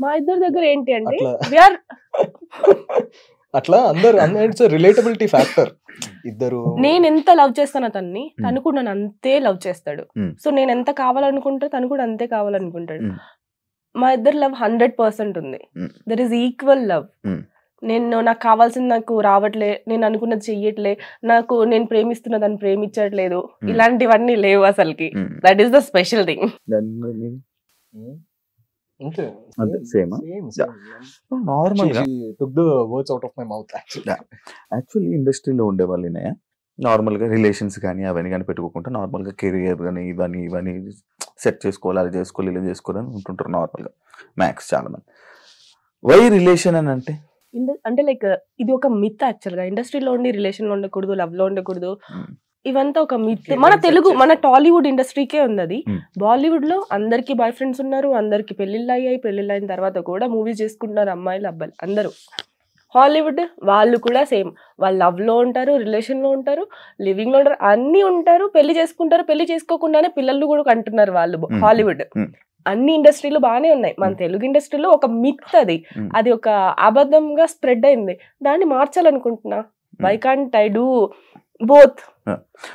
మా ఇద్దరి దగ్గర ఏంటి అంటే అట్లా అందరు ఇట్స్ రిలేటబిలిటీ ఫ్యాక్టర్. ఇద్దరు నేను ఎంత లవ్ చేస్తాను అతన్ని, తను కూడా నన్ను అంతే లవ్ చేస్తాడు. సో నేను ఎంత కావాలనుకుంటా తను కూడా అంతే కావాలనుకుంటాడు. మా ఇద్దరు లవ్ 100% ఉంది. There is equal love. నాకు కావాల్సింది నాకు రావట్లే, నేను అనుకున్నది చెయ్యట్లే, నేను ప్రేమిస్తున్న దాన్ని ప్రేమించట్లేదు, ఇలాంటివన్నీ లేవు అసలుకి. That is the special thing. Actually ఇండస్ట్రీలో ఉండే వాళ్ళనే నార్మల్ గా రిలేషన్స్ కానీ అవన్నీ కానీ పెట్టుకోకుండా నార్మల్ గా కెరియర్ కానీ ఇవన్నీ సెట్ చేసుకోవాలి, అది చేసుకోవాలి, ఇలా చేసుకోవాలని ఉంటుంటారు నార్మల్ గా మ్యాక్స్ చాలా మంది. వై రిలేషన్ అని అంటే లైక్ ఇది ఒక మిత్ యాక్చువల్ గా. ఇండస్ట్రీలో ఉండి రిలేషన్ లో ఉండకూడదు, లవ్ లో ఉండకూడదు, ఇవంతా ఒక మిత్. మన టాలీవుడ్ ఇండస్ట్రీకే ఉంది అది. బాలీవుడ్ లో అందరికి బాయ్ ఫ్రెండ్స్ ఉన్నారు, అందరికి పెళ్లిళ్ళు అయ్యాయి, పెళ్లిళ్ళు అయిన తర్వాత కూడా మూవీస్ చేసుకుంటున్నారు అమ్మాయిలు అబ్బాయిలు అందరూ. హాలీవుడ్ వాళ్ళు కూడా సేమ్, వాళ్ళు లవ్ లో ఉంటారు, రిలేషన్ లో ఉంటారు, లివింగ్ లో ఉంటారు, అన్ని ఉంటారు, పెళ్లి చేసుకుంటారు, పెళ్లి చేసుకోకుండానే పిల్లలు కూడా కంటున్నారు వాళ్ళు. హాలీవుడ్ అన్ని ఇండస్ట్రీలు బాగానే ఉన్నాయి. మన తెలుగు ఇండస్ట్రీలో ఒక మిత్ అది ఒక అబద్ధంగా స్ప్రెడ్ అయింది. దాన్ని మార్చాలనుకుంటున్నా. Why can't I do both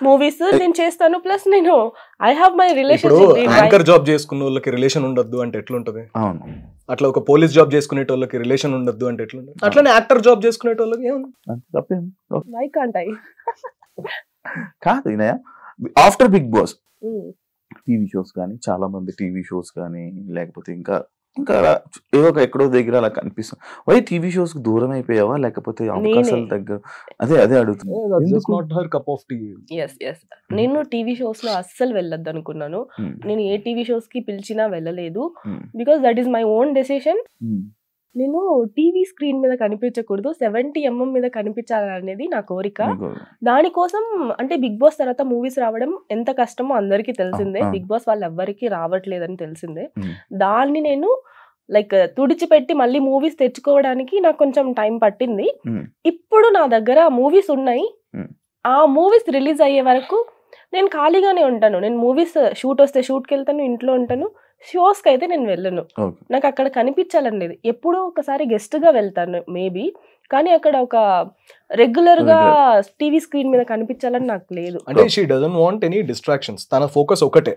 movies నేను చేస్తాను, ప్లస్ నేను I have my relationship. Anchor job చేసుకున్న వాళ్ళకి రిలేషన్ ఉండొద్దు అంటే ఎట్లుంటది? అట్లా ఒక పోలీస్ జాబ్ చేసుకునే వాళ్ళకి రిలేషన్ ఉండొద్దు అంటే ఎట్లుంటది? అట్లానే యాక్టర్ జాబ్ చేసుకునే వాళ్ళకి వై కాంట్ ఐ? కాదు, after Bigg Boss TV shows కానీ చాలా మంది టీవీ షోస్ కానీ లేకపోతే ఇంకా ఏదో ఎక్కడో దగ్గర అలా కనిపిస్తుంది. వై టీవీ షోస్ కి దూరం అయిపోయావా లేకపోతే అవకాశాల దగ్గర? అదే అడుగుతున్నా. నేను టీవీ షోస్ లో అస్సలు వెళ్ళొద్దు అనుకున్నాను. నేను ఏ టీవీ షోస్ కి పిలిచినా వెళ్ళలేదు. Because that is my own decision. నేను టీవీ స్క్రీన్ మీద కనిపించకూడదు, 70mm మీద కనిపించాలనేది నా కోరిక. దానికోసం అంటే బిగ్ బాస్ తర్వాత మూవీస్ రావడం ఎంత కష్టమో అందరికీ తెలిసిందే. బిగ్ బాస్ వాళ్ళు ఎవ్వరికి రావట్లేదని తెలిసిందే. దాన్ని నేను లైక్ తుడిచిపెట్టి మళ్ళీ మూవీస్ తెచ్చుకోవడానికి నాకు కొంచెం టైం పట్టింది. ఇప్పుడు నా దగ్గర మూవీస్ ఉన్నాయి. ఆ మూవీస్ రిలీజ్ అయ్యే వరకు నేను ఖాళీగానే ఉంటాను. నేను మూవీస్ షూట్ వస్తే షూట్కి వెళ్తాను, ఇంట్లో ఉంటాను. షోస్ కి అయితే నేను వెళ్ళను. నాకు అక్కడ కనిపించాలనేది. ఎప్పుడో ఒకసారి గెస్ట్ గా వెళ్తాను మేబీ, కానీ అక్కడ ఒక రెగ్యులర్ గా టీవీ స్క్రీన్ మీద కనిపించాలని నాకు లేదు. అంటే she doesn't want any distractions. తన ఫోకస్ ఒకటే,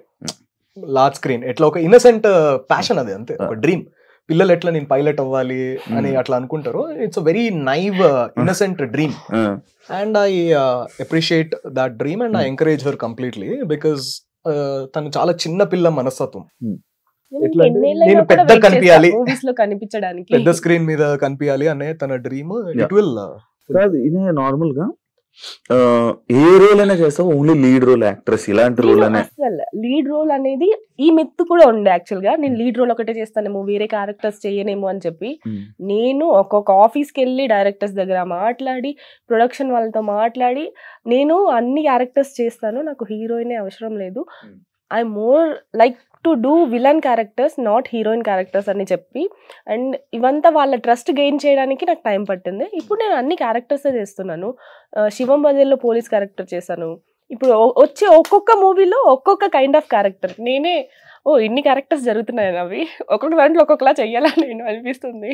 లార్జ్ స్క్రీన్. ఎట్లా ఒక ఇన్నసెంట్ ప్యాషన్ అది, అంతే. ఒక డ్రీమ్. పిల్లలు ఎట్లా నేను పైలట్ అవ్వాలి అని అట్లా అనుకుంటారు. It's a very naive innocent dream, and I appreciate that dream and I encourage her completely. Because తను చాలా చిన్న పిల్ల మనస్తత్వం. నేను పెద్ద కనిపించాలి, పెద్ద స్క్రీన్ మీద కనిపించాలి అనే తన డ్రీమ్. ఇట్ విల్ కాదు, ఇది నార్మల్ గా ఏ రోల్ అయినా చేస్తావు, ఓన్లీ లీడ్ రోల్ యాక్ట్రెస్ ఇలాంటి రోల్ అనే. అసలు లీడ్ రోల్ అనేది ఈ మిత్ కూడా ఉండే యాక్చువల్ గా. నేను లీడ్ రోల్ ఒకటే చేస్తానేమో, వేరే క్యారెక్టర్స్ చేయనేమో అని చెప్పి నేను ఒక్కొక్క ఆఫీస్కి వెళ్ళి డైరెక్టర్స్ దగ్గర మాట్లాడి, ప్రొడక్షన్ వాళ్ళతో మాట్లాడి, నేను అన్ని క్యారెక్టర్స్ చేస్తాను, నాకు హీరోయిన్ అవసరం లేదు, I more like to do villain characters, not heroine characters అని చెప్పి. అండ్ ఇవంతా వాళ్ళ ట్రస్ట్ గెయిన్ చేయడానికి నాకు టైం పట్టింది. ఇప్పుడు నేను అన్ని క్యారెక్టర్స్ చేస్తున్నాను. శివం బజల్లో పోలీస్ క్యారెక్టర్ చేశాను. ఇప్పుడు వచ్చే ఒక్కొక్క మూవీలో ఒక్కొక్క కైండ్ ఆఫ్ క్యారెక్టర్. నేనే ఇన్ని క్యారెక్టర్స్ జరుగుతున్నాయి అవి, ఒక్కొక్క దాంట్లో ఒక్కొక్కలా చెయ్యాలని నేను అనిపిస్తుంది.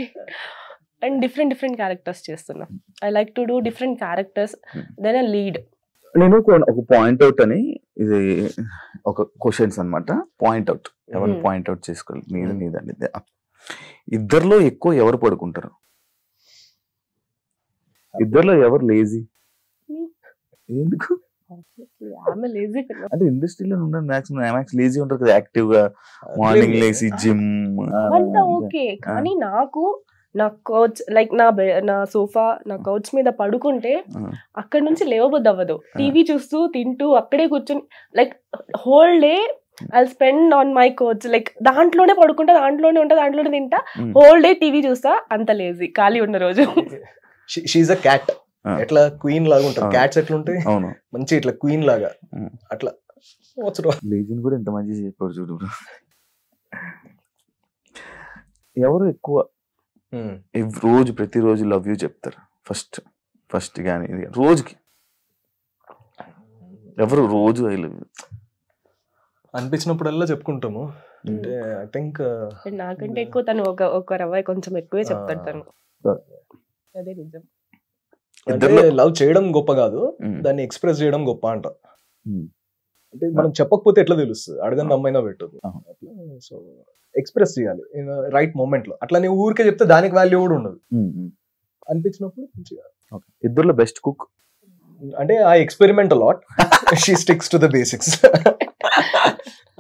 అండ్ డిఫరెంట్ క్యారెక్టర్స్ చేస్తున్నా. I like to do different characters then a lead. నేను ఒక పాయింట్ అవుట్ అని, ఇది ఒక క్వశ్చన్స్ అనమాట. పాయింట్ అవుట్ ఎవరు పాయింట్ అవుట్ చేసుకోవాలి, నీదండి. ఇద్దరిలో ఎక్కువ ఎవరు పడుకుంటారు? ఇద్దరిలో ఎవరు లేజీ? ఎందుకు అంటే ఇండస్ట్రీలో ఉన్న మ్యాక్స్ లేజీ ఉంటారు కదా, యాక్టివ్ గా మార్నింగ్ లేసి జిమ్ అంతా ఓకే. కానీ నా కౌచ్ లైక్ నా సోఫా, నా కౌచ్ మీద పడుకుంటే అక్కడ నుంచి లేవబుద్ది అవ్వదు. టీవీ చూస్తూ తింటూ అక్కడే కూర్చొని like whole day I spend on my couch. Like దాంట్లోనే పడుకుంటా, దాంట్లోనే ఉంటా, దాంట్లోనే తింటా, హోల్ డే టీవీ చూస్తా. అంత లేజీ ఖాళీ ఉన్న రోజు. She's a cat. ఎట్లా క్వీన్ లాగా ఉంటారు క్యాట్స్, ఎట్లా ఉంటాయి మంచి ఇట్లా క్వీన్ లాగా అట్లా. లేజీని కూడా ఎంత మంచి చెప్పారు చూడు. ఎవరు ఎక్కువ రోజు ప్రతిరోజు లవ్ యూ చెప్తారు? ఫస్ట్ కానీ రోజుకి ఎవరు రోజు ఐ లవ్ యూ అనిపించినప్పుడల్లా చెప్పుకుంటాము. అంటే ఐ థింక్ నాకంటే ఎక్కువ తను ఒక రవ్వ కొంచెం ఎక్కువే చెప్తాడు తను. అదే నిజం. అంటే లవ్ చేయడం గొప్ప కాదు, దాన్ని ఎక్స్ప్రెస్ చేయడం గొప్ప అంట. అంటే మనం చెప్పకపోతే ఎట్లా తెలుస్తుంది? అడగని అమ్మైనా పెట్టదు. సో ఎక్స్ప్రెస్ చేయాలి రైట్ మూమెంట్ లో. అట్లా నువ్వు ఊరికే చెప్తే దానికి వాల్యూ కూడా ఉండదు. అనిపించినప్పుడు మంచిగా. ఇద్దరులో బెస్ట్ కుక్? అంటే I experiment lot, she sticks to the basics.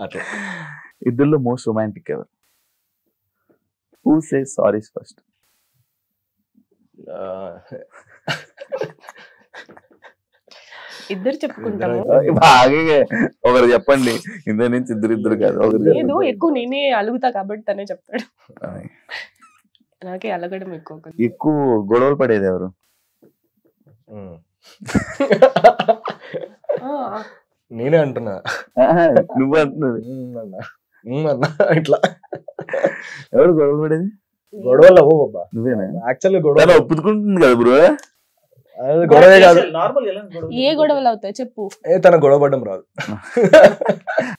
అట్లా. ఇద్దరులో మోస్ట్ రొమాంటిక్ ఎవరు? Who says sorry first? ఇద్దరు చెప్పుకుంటాము. బాగా ఒకరు చెప్పండి, ఇంత నుంచి ఇద్దరు కాదు, ఏదో ఎక్కువ నేనే అలుగుతా కాబట్టి తనే చెప్తాడు. నాకే అలగడం ఎక్కువ. ఎక్కువ గొడవలు పడేది ఎవరు? నేనే అంటున్నా. నువ్వు అంటున్నది అన్నా. ఇట్లా ఎవరు గొడవలు పడేది? గొడవలు అవ్వ బాబా, నువ్వేనా? యాక్చువల్గా గొడవ ఒప్పుకుంటుంది కదా బ్రో. గొడవే కాదు. ఏ గొడవలు అవుతాయి చెప్పు. తన గొడవ పడ్డం రాదు.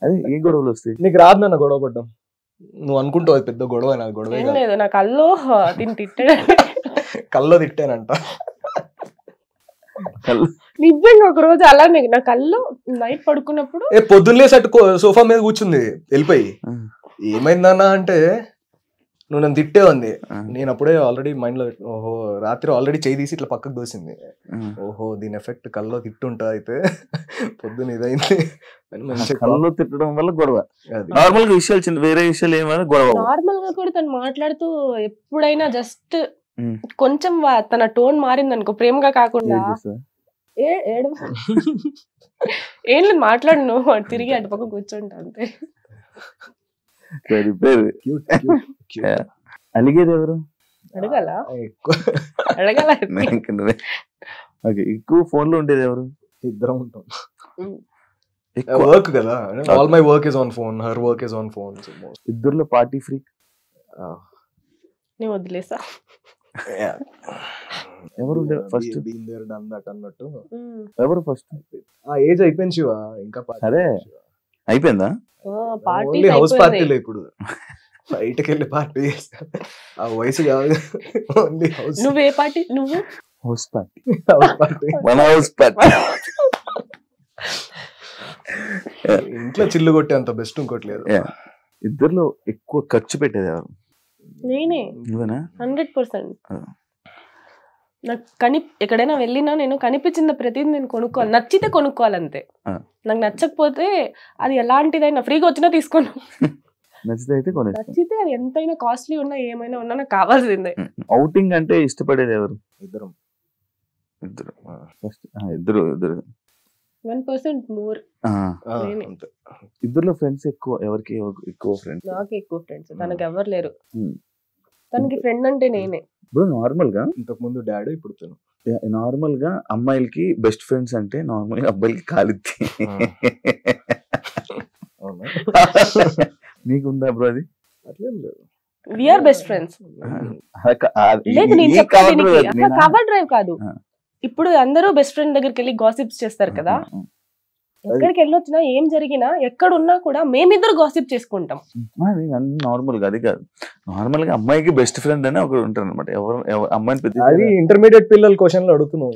అదే ఏ గొడవలు వస్తాయి? నీకు రాదు నన్ను గొడవ పడ్డం. నువ్వు అనుకుంటావు పెద్ద గొడవ, నాకు గొడవ లేదు. నా కల్లో తిట్టాడు. కల్లో తిట్టానంట. నిజంగా ఒక రోజు అలానే నా కల్లో నైట్ పడుకున్నప్పుడు పొద్దున్నే సట్టు సోఫా మీద కూర్చుంది వెళ్ళిపోయి. ఏమైందన్నా అంటే నువ్వు నన్ను తిట్టే ఉంది. నేను అప్పుడే ఆల్రెడీ మైండ్ లో ఓహో రాత్రి ఆల్రెడీ చేయి తీసి ఇట్లా పక్కకు దోసింది. ఓహో దీని ఎఫెక్ట్ కల్లో తిట్టుంటా అయితే పొద్దున్న ఇదైంది. కల్లో తిట్టడం వల్ల గొడవ. నార్మల్ గా విషయాలు చిన్న వేరే విషయాలు ఏమైనా గొడవ. నార్మల్ గా కూడా తను మాట్లాడుతూ ఎప్పుడైనా జస్ట్ కొంచెం తన టోన్ మారింది అనుకో, ప్రేమగా కాకుండా ఏం లేదు మాట్లాడను, తిరిగి అటు పక్క కూర్చుంటా అంతే. అలిగేది ఎవరు? అడగాల అడగాల. ఎక్కువ ఫోన్ లో ఉండేది ఎవరు? ఇద్దరం ఉంటాం. వర్క్ కదా, all my work is on phone, her work is on phone. ఇద్దరులో పార్టీ ఫ్రీక్ నేను వదిలేసా. ఎవరు ఫస్ట్? అన్నట్టు ఎవరు ఫస్ట్? ఆ ఏజ్ అయిపోయింది శివ, ఇంకా అదే అయిపోయిందా? హౌస్ పార్టీలో ఇప్పుడు బయటకి వెళ్ళి పార్టీ చేస్తాను. ఆ వయసు కాదు. నువ్వే పార్టీ? నువ్వు హౌస్ పార్టీ. మన హౌస్ పార్టీ. ఇంట్లో చిల్లు కొట్టే అంత బెస్ట్ ఇంకోటి లేదు. ఇద్దరులో ఎక్కువ ఖర్చు పెట్టేది ఎవరు? నేనే. 100%. నాకు ఎక్కడైనా వెళ్ళినా నేను కనిపించిన ప్రతిదీ నేను కొనుక్కోవాలి. నచ్చితే కొనుక్కోవాలంతే. నాకు నచ్చకపోతే అది ఎలాంటిదైనా ఫ్రీగా వచ్చినా తీసుకోను. నచ్చితే అది ఎంతైనా కాస్ట్లీ ఉన్నా ఏమైనా ఉన్నా నాకు కావాల్సిందే. ఔటింగ్ అంటే ఇష్టపడేది ఎవరు? ఇద్దరు. ఫస్ట్ ఇద్దరు 1% మోర్. ఇద్దరులో ఫ్రెండ్స్ ఎక్కువ ఎవరికి ఎక్కువ ఫ్రెండ్స్? నాకు ఎక్కువ ఫ్రెండ్స్, తనకి ఎవరు లేరు. తనకి ఫ్రెండ్ అంటే నేనే. ఇప్పుడు నార్మల్ గా ఇంతకు ముందు డాడీ, ఇప్పుడు తను. నార్మల్ గా అమ్మాయిలకి బెస్ట్ ఫ్రెండ్స్ అంటే నార్మల్ గా అబ్బాయిలకి కాలిద్ది. నీకుందా బ్రో అది? అట్లేం లేదు. We are best friends. లేదు నేను చెప్పేది కవర్ డ్రైవ్ కాదు. ఇప్పుడు అందరూ బెస్ట్ ఫ్రెండ్ దగ్గరికి వెళ్ళి గాసిప్స్ చేస్తారు కదా. ఎక్కడికి వెళ్ళొచ్చినా ఏం జరిగినా ఎక్కడున్నా కూడా మేమిద్దరు గాసిప్ చేసుకుంటాం. నార్మల్ గా అది కాదు. నార్మల్ గా అమ్మాయికి బెస్ట్ ఫ్రెండ్ అని ఒకరు ఉంటారు అనమాట. ఎవరు అమ్మాయిని అది ఇంటర్మీడియట్ పిల్లల క్వశ్చన్లు అడుగుతున్నావు.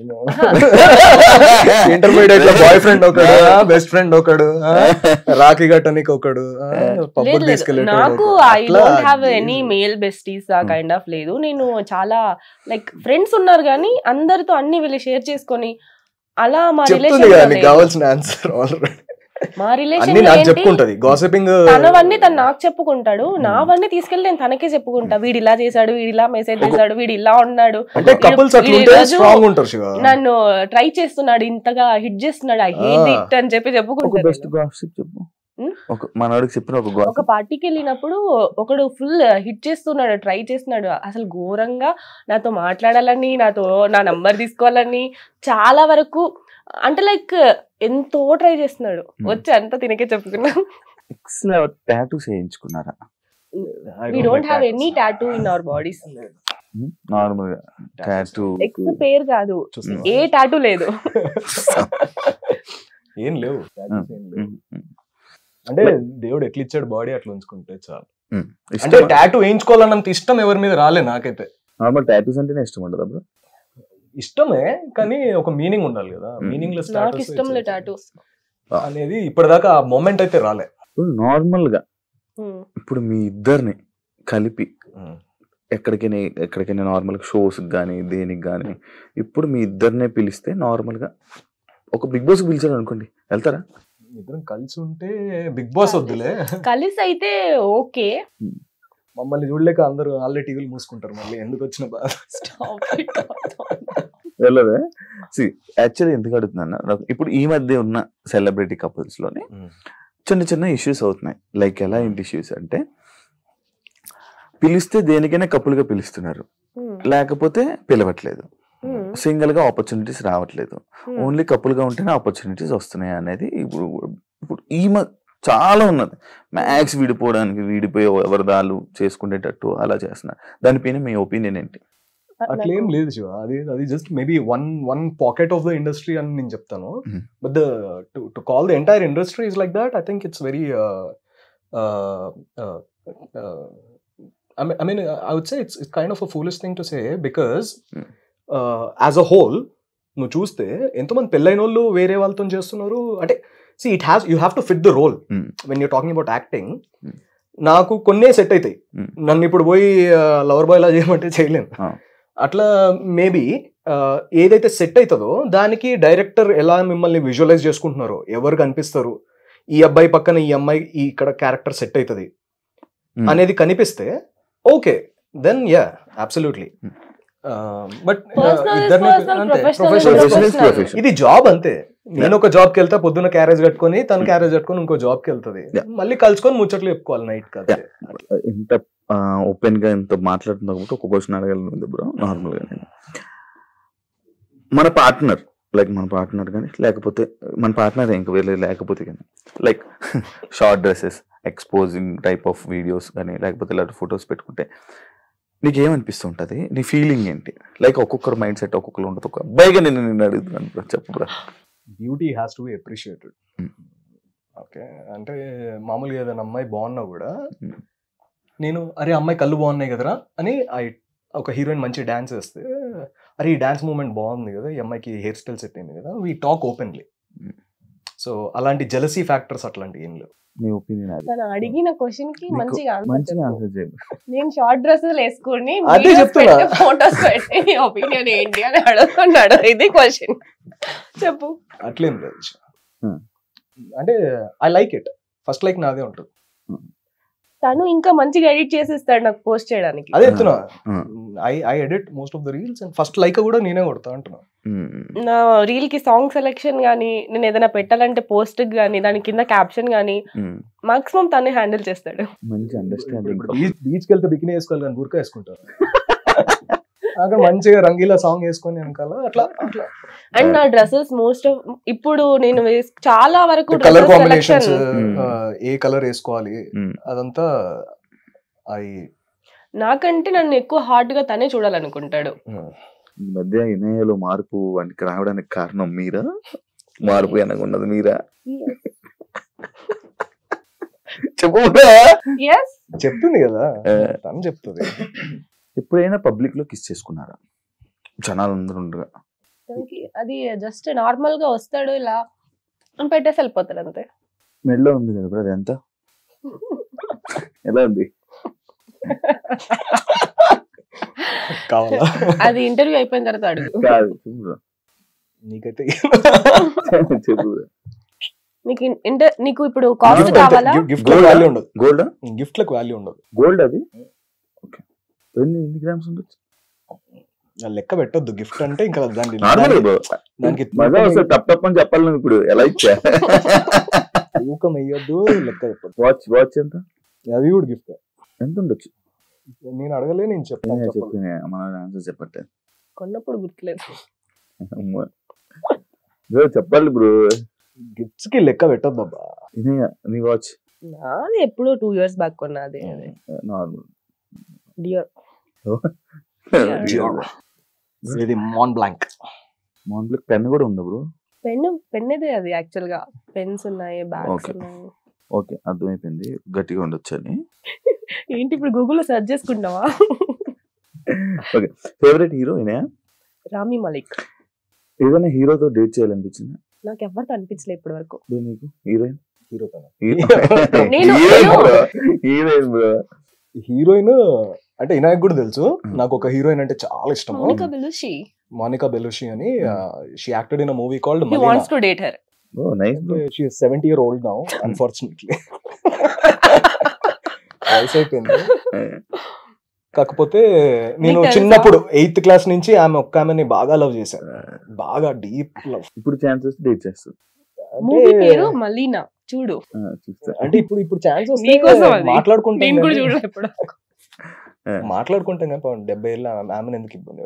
ఇంటర్మీడియట్ లో బాయ్ ఫ్రెండ్ ఒకడు, బెస్ట్ ఫ్రెండ్ ఒకడు, రాఖీ గట్టనికి ఒకడు. నాకు I don't have any male besties ఆ కైండ్ ఆఫ్ లేదు. నేను చాలా లైక్ ఫ్రెండ్స్ ఉన్నారు కానీ అందరితో అన్ని వీళ్ళు షేర్ చేసుకొని అలా మా తనవన్నీ తను నాకు చెప్పుకుంటాడు, నావన్నీ తీసుకెళ్ళి నేను తనకే చెప్పుకుంటా. వీడు ఇలా చేశాడు, వీడు ఇలా మెసేజ్ చేశాడు, వీడు ఇలా ఉన్నాడు, నన్ను ట్రై చేస్తున్నాడు, ఇంతగా హిట్ చేస్తున్నాడు, ఐ హేట్ ఇట్ అని చెప్పి చెప్పుకుంటాడు. ఒక పార్టీకి వెళ్ళినప్పుడు ఒకడు ఫుల్ హిట్ చేస్తున్నాడు, ట్రై చేస్తున్నాడు, అసలు ఘోరంగా నాతో మాట్లాడాలని, నాతో నా నంబర్ తీసుకోవాలని చాలా వరకు, అంటే లైక్ ఎంతో ట్రై చేస్తున్నాడు. వచ్చి అంతా తినకే చెప్పుకున్నా. టాటూస్ చేయించుకున్నారా? We don't have any tattoo in our bodies. Normal గా టాటూ ఎక్స్ పేరు కాదు, ఏ టాటూ లేదు. ఏం లేవు. అంటే దేవుడు ఎట్లా ఇచ్చాడు బాడీ అట్లా ఉంచుకుంటే చాలు. అంటే టాటూ వేయించుకోవాలన్నంత ఇష్టం ఎవరి మీద రాలే నాకైతే. నార్మల్ టాటూస్ అంటేనే ఇష్టం ఉండదు అప్పుడు. ఇష్టమే కానీ ఒక మీనింగ్ ఉండాలి కదా. మీనింగ్ లెస్ టాటూస్ అనేది ఇప్పటిదాకా ఆ మూమెంట్ అయితే రాలే. నార్మల్ గా ఇప్పుడు మీ ఇద్దరిని కలిపి ఎక్కడికైనా నార్మల్గా షోస్కి కానీ దేనికి కానీ ఇప్పుడు మీ ఇద్దరినే పిలిస్తే నార్మల్గా ఒక బిగ్ బాస్కి పిలిచారు అనుకోండి, వెళ్తారా? ఇద్దరం కలిసి ఉంటే బిగ్ బాస్ వద్దులే, కలిసి అయితే ఓకే. మమ్మల్ని చూడలేక అందరూ ఆల్రెడీ టీవీలు మూసుకుంటారు, మళ్ళీ ఎందుకు వచ్చిన బాధ. వెళ్ళదే. యాక్చువల్లీ ఎందుకు అడుగుతున్నా, ఇప్పుడు ఈ మధ్య ఉన్న సెలబ్రిటీ కపుల్స్ లోనే చిన్న చిన్న ఇష్యూస్ అవుతున్నాయి. లైక్ ఎలా ఏంటి ఇష్యూస్ అంటే, పిలిస్తే దేనికైనా కపుల్గా పిలుస్తున్నారు, లేకపోతే పిలవట్లేదు, సింగిల్ గా ఆపర్చునిటీస్ రావట్లేదు, ఓన్లీ కపుల్గా ఉంటేనే ఆపర్చునిటీస్ వస్తున్నాయి అనేది ఇప్పుడు ఇప్పుడు చాలా ఉన్నది. మ్యాక్స్ విడిపోయి ఎవరిదాలు చేసుకునేటట్టు అలా చేస్తున్నారు. దానిపైన మీ ఒపీనియన్ ఏంటి? అట్లేం లేదు శివ, అది just maybe one pocket of the industry అని నేను చెప్తాను. But to call the entire industry is like that, I think it's very I mean, I would say it's kind of a foolish thing to say, because as a whole నువ్వు చూస్తే ఎంతోమంది పెళ్ళైన వాళ్ళు వేరే వాళ్ళతో చేస్తున్నారు. అంటే see, you have to fit the role when you're talking about acting. నాకు కొన్నే సెట్ అవుతాయి, నన్ను ఇప్పుడు పోయి లవర్ బాయ్ లా చేయమంటే చేయలేను. అట్లా మేబీ ఏదైతే సెట్ అవుతుందో దానికి డైరెక్టర్ ఎలా మిమ్మల్ని విజువలైజ్ చేసుకుంటున్నారో, ఎవరు కనిపిస్తారు, ఈ అబ్బాయి పక్కన ఈ అమ్మాయి ఇక్కడ క్యారెక్టర్ సెట్ అవుతుంది అనేది కనిపిస్తే okay, then yeah absolutely. But ఇది జాబ్ అంతే. నేను ఒక జాబ్కి వెళ్తా, పొద్దున్న క్యారేజ్ కట్టుకొని, తను క్యారేజ్ కట్టుకొని ఇంకో జాబ్కి వెళ్తుంది, మళ్ళీ కలుసుకొని ముచ్చట్లు చెప్పుకోవాలి నైట్ కదా. ఇంత ఓపెన్ గా ఇంత మాట్లాడుతున్నా కాబట్టి ఒక క్వశ్చన్ అడగలను బ్రో. నార్మల్ గా నేను మన పార్ట్నర్ కానీ లేకపోతే మన పార్ట్నర్ ఇంకా వేరే లేకపోతే కానీ like short dresses, exposing type of videos కానీ లేకపోతే ఇలాంటి ఫొటోస్ పెట్టుకుంటే నీకేమనిపిస్తుంటది? నీ ఫీలింగ్ ఏంటి? లైక్ ఒక్కొక్కరు మైండ్ సెట్ ఒక్కొక్కరు ఉంటుంది. ఒక అబ్బాయిగా నేను అడుగుతున్నాను, చెప్పు bro. Beauty has to be appreciated. Okay, అంటే మామూలుగా ఏదైనా అమ్మాయి బాగున్నా కూడా నేను అరే అమ్మాయి కళ్ళు బాగున్నాయి కదరా అని, ఒక హీరోయిన్ మంచి డాన్స్ వేస్తే అరే ఈ డాన్స్ మూమెంట్ బాగుంది కదా, ఈ అమ్మాయికి హెయిర్ స్టైల్ సెట్ అయింది కదా, వీ టాక్ ఓపెన్లీ. సో అలాంటి జెలసీ ఫ్యాక్టర్స్ అట్లాంటి ఏం లేవు. నీ ఒపీనియన్? తను అడిగిన క్వశ్చన్ కి మంచిగా ఆన్సర్ చేయండి. నేను షార్ట్ డ్రెస్సెస్ వేసుకుని అదే చెప్తున్నా, ఫోటోస్ పెట్టి నీ ఒపీనియన్ ఏంటి అని అడుగుతున్నాడు. ఇది క్వశ్చన్, చెప్పు. అట్లేం లేదు, అంటే I like it. First like నాదే ఉంటుంది. తను ఇంకా మంచిగా ఎడిట్ చేసిస్తాడు నాకు పోస్ట్ చేయడానికి. అదే చెప్తున్నా, I edit most of the reels and first like కూడా నేనే కొడతా అంటున్నా. నా రీల్ కి సాంగ్ సెలెక్షన్ గానీ, నేను ఏదైనా పెట్టాలంటే పోస్ట్ గానీ, దాని కింద క్యాప్షన్ గానీ మాక్సిమం తనే హ్యాండిల్ చేస్తాడు. మంచి అండర్స్టాండింగ్. బీచ్కి వెళ్తే బికినీ వేసుకోవాలి కానీ బుర్కా వేసుకుంటారు, అక్కడ మంచిగా రంగీలా సాంగ్ వేసుకొని వెనకాల అట్లా. అండ్ నా డ్రెస్సెస్ మోస్ట్ ఆఫ్ ఇప్పుడు నేను చాలా వరకు కలర్ కాంబినేషన్స్, ఏ కలర్ వేసుకోవాలి అదంతా నాకంటే నన్ను ఎక్కువ హార్డ్ గా తనే చూడాలనుకుంటాడు. ఈ మధ్య ఇనయలో మార్పు వానికి రావడానికి కారణం మీరా? మార్పు అనకున్నది మీరా? చెప్తుంది కదా, తను చెప్తుంది. ఎప్పుడైనా పబ్లిక్ లో కిస్ చేసుకున్నారా జనాలు అందరూ ఉండగా? అది జస్ట్ నార్మల్ గా వస్తాడు, ఇలా పెట్టేసి వెళ్ళిపోతాడు అంతే. మెడలో ఉంది కదా బ్రదర్, ఎంత ఎలా ఉంది? అది ఇంటర్వ్యూ అయిపోయిన తర్వాత అడుగు. నీకైతే నీకు ఇప్పుడు కాస్ట్ కావాలా? గిఫ్ట్ వాల్యూ ఉండదు. గోల్డ్ గిఫ్ట్ లకు వాల్యూ ఉండదు. గోల్డ్ అది ఎన్ని గ్రామ్స్ ఉండొచ్చు? లెక్క పెట్టొద్దు. గిఫ్ట్ అంటే ఇంకా దానికి తప్పని చెప్పాలి. ఇప్పుడు ఎలా ఇచ్చా ఊకం వేయొద్దు, లెక్క చెప్పొద్దు. వాచ్ ఎంత? అది కూడా గిఫ్ట్. ఎంత ఉండొచ్చు? నేను అడగలే, నేను చెప్పాను. మన ఆన్సర్ చెప్పట్టే కొన్నప్పుడు గుర్తులేదు. చెప్పాలి బ్రో. గిఫ్ట్స్ కి లెక్క పెట్టొద్దు అబ్బా. నీ వాచ్ నాది ఎప్పుడో 2 years బ్యాక్ కొన్నది. నార్మల్ డియర్ ఇది మాన్ బ్లాంక్. పెన్ కూడా ఉందా బ్రో? పెన్నేదే అది. యాక్చువల్ గా పెన్స్ ఉన్నాయి, బ్యాగ్స్ ఉన్నాయి. ఓకే, అర్థమైపోయింది. గట్టిగా ఉండొచ్చు అని. ఏంటి ఇప్పుడు గూగుల్లో సెర్చ్ చేసుకుంటావా? ఓకే, ఫేవరెట్ హీరో ఈయన? రామీ మలిక్. ఏదైనా హీరోతో డేట్ చేయాలనిపించింది? నాకు ఎవరితో అనిపించలేదు ఇప్పటి వరకు. నీకు హీరోయిన్? హీరోయిన్ అంటే వినాయక్ కూడా తెలుసు. నాకు ఒక హీరోయిన్ అంటే చాలా ఇష్టం, మోనికా బెలుషి. మోనికా బెలుషి అని. She acted in a movie called He wants to date her. Oh, nice bro. She is 70-year-old now unfortunately. వయసు అయిపోయింది. కాకపోతే నేను చిన్నప్పుడు 8th క్లాస్ నుంచి ఆమెని బాగా లవ్ చేశాను, బాగా డీప్ లవ్. ఇప్పుడు ఛాన్సెస్ డేట్ చేస్తారు మూవీ పేరు మలీనా, చూడు. అంటే ఇప్పుడు ఛాన్స్ నీకోసం అది. మాట్లాడుకుంటాం నేను కూడా చూడలేదు ఎప్పుడు. మాట్లాడుకుంటాం కానీ 70 ఏళ్ళ ఆమెను ఎందుకు ఇబ్బంది.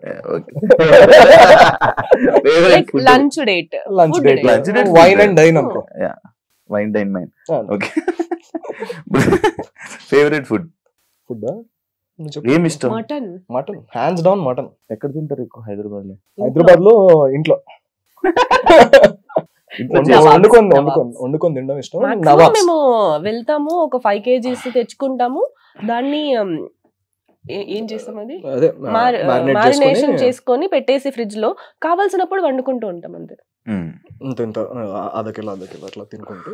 Lunch date, lunch Food date, date. Wine and dine అనుకో. Wine dine mine. Okay. Favourite food food ఏమి ఇష్టం? Mutton. Mutton, hands down mutton. ఎక్కడ తింటారు ఎక్కువ? హైదరాబాద్ లో. హైదరాబాద్ లో ఇంట్లో వండుకొని తినడం ఇష్టం. Maximum మేము వెళ్తాము, ఒక 5 kgs తెచ్చుకుంటాము, దాన్ని ఏం చేస్తాం, అది అదే మారినేషన్ చేసుకొని పెట్టేసి ఫ్రిడ్జ్ లో, కావాల్సినప్పుడు వండుకుంటూ ఉంటాం అంతే. ఇంత అదకిలో అట్లా తినుకుంటూ.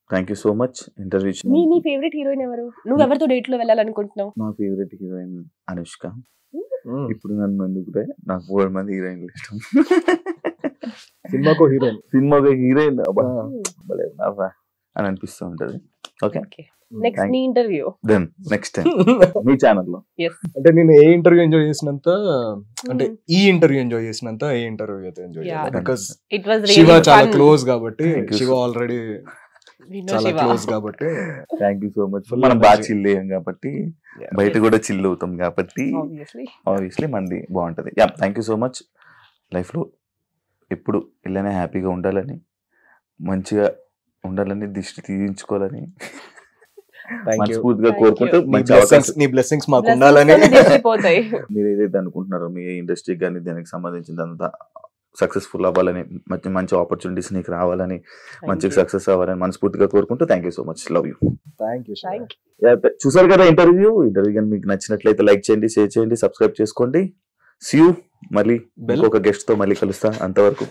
Thank you so much interview. నీ ఫేవరెట్ హీరోయిన్ ఎవరు? నువ్వు ఎవరితో డేట్ లో వెళ్ళాలనుకుంటున్నావు? నా ఫేవరెట్ హీరోయిన్ అనుష్క. ఇప్పుడు నన్ను ఎందుకు, నాకు 4 మంది హీరోయిన్లు ఇష్టం. సినిమాకో హీరోయిన్ అని అనిపిస్తూ ఉంటది. ఓకే, నెక్స్ట్ నీ ఇంటర్వ్యూ. దెన్ నెక్స్ట్ టైం మీ ఛానల్లో. అంటే నేను ఏ ఇంటర్వ్యూ ఎంజాయ్ చేసినంత, అంటే ఈ ఇంటర్వ్యూ ఎంజాయ్ చేసినంత ఏ ఇంటర్వ్యూ అయితే ఎంజాయ్ చేయాలి. బికాస్ శివ చాలా క్లోజ్ కాబట్టి, శివ ఆల్రెడీ చాలా క్లోజ్ కాబట్టి. Thank you so much. మనం బాగా చిల్ అయ్యాం కాబట్టి, బయట కూడా చిల్ అవుతాం కాబట్టి ఆబ్వియస్లీ మంది బాగుంటది. Yeah, thank you so much. Life లో ఎప్పుడు ఇలానే హ్యాపీగా ఉండాలని, మంచిగా ఉండాలని, దిష్టి తీయించుకోవాలని మనస్ఫూర్తిగా కోరుకుంటూ, మంచి అవకాశం, నీ బ్లెస్సింగ్స్ మాకు ఉండాలని. మీరు ఏదైతే అనుకుంటున్నారో మీ ఇండస్ట్రీకి కానీ దానికి సంబంధించిందంతా సక్సెస్ఫుల్ అవ్వాలని, మంచి ఆపర్చునిటీస్ నీకు రావాలని, మంచిగా సక్సెస్ అవ్వాలని మనస్ఫూర్తిగా కోరుకుంటూ thank you so much. Love you. చూసారు కదా ఇంటర్వ్యూ కానీ మీకు నచ్చినట్లయితే లైక్ చేయండి, షేర్ చేయండి, సబ్స్క్రైబ్ చేసుకోండి. See you. మళ్ళీ ఇంకొక గెస్ట్ తో మళ్ళీ కలుస్తా. అంతవరకు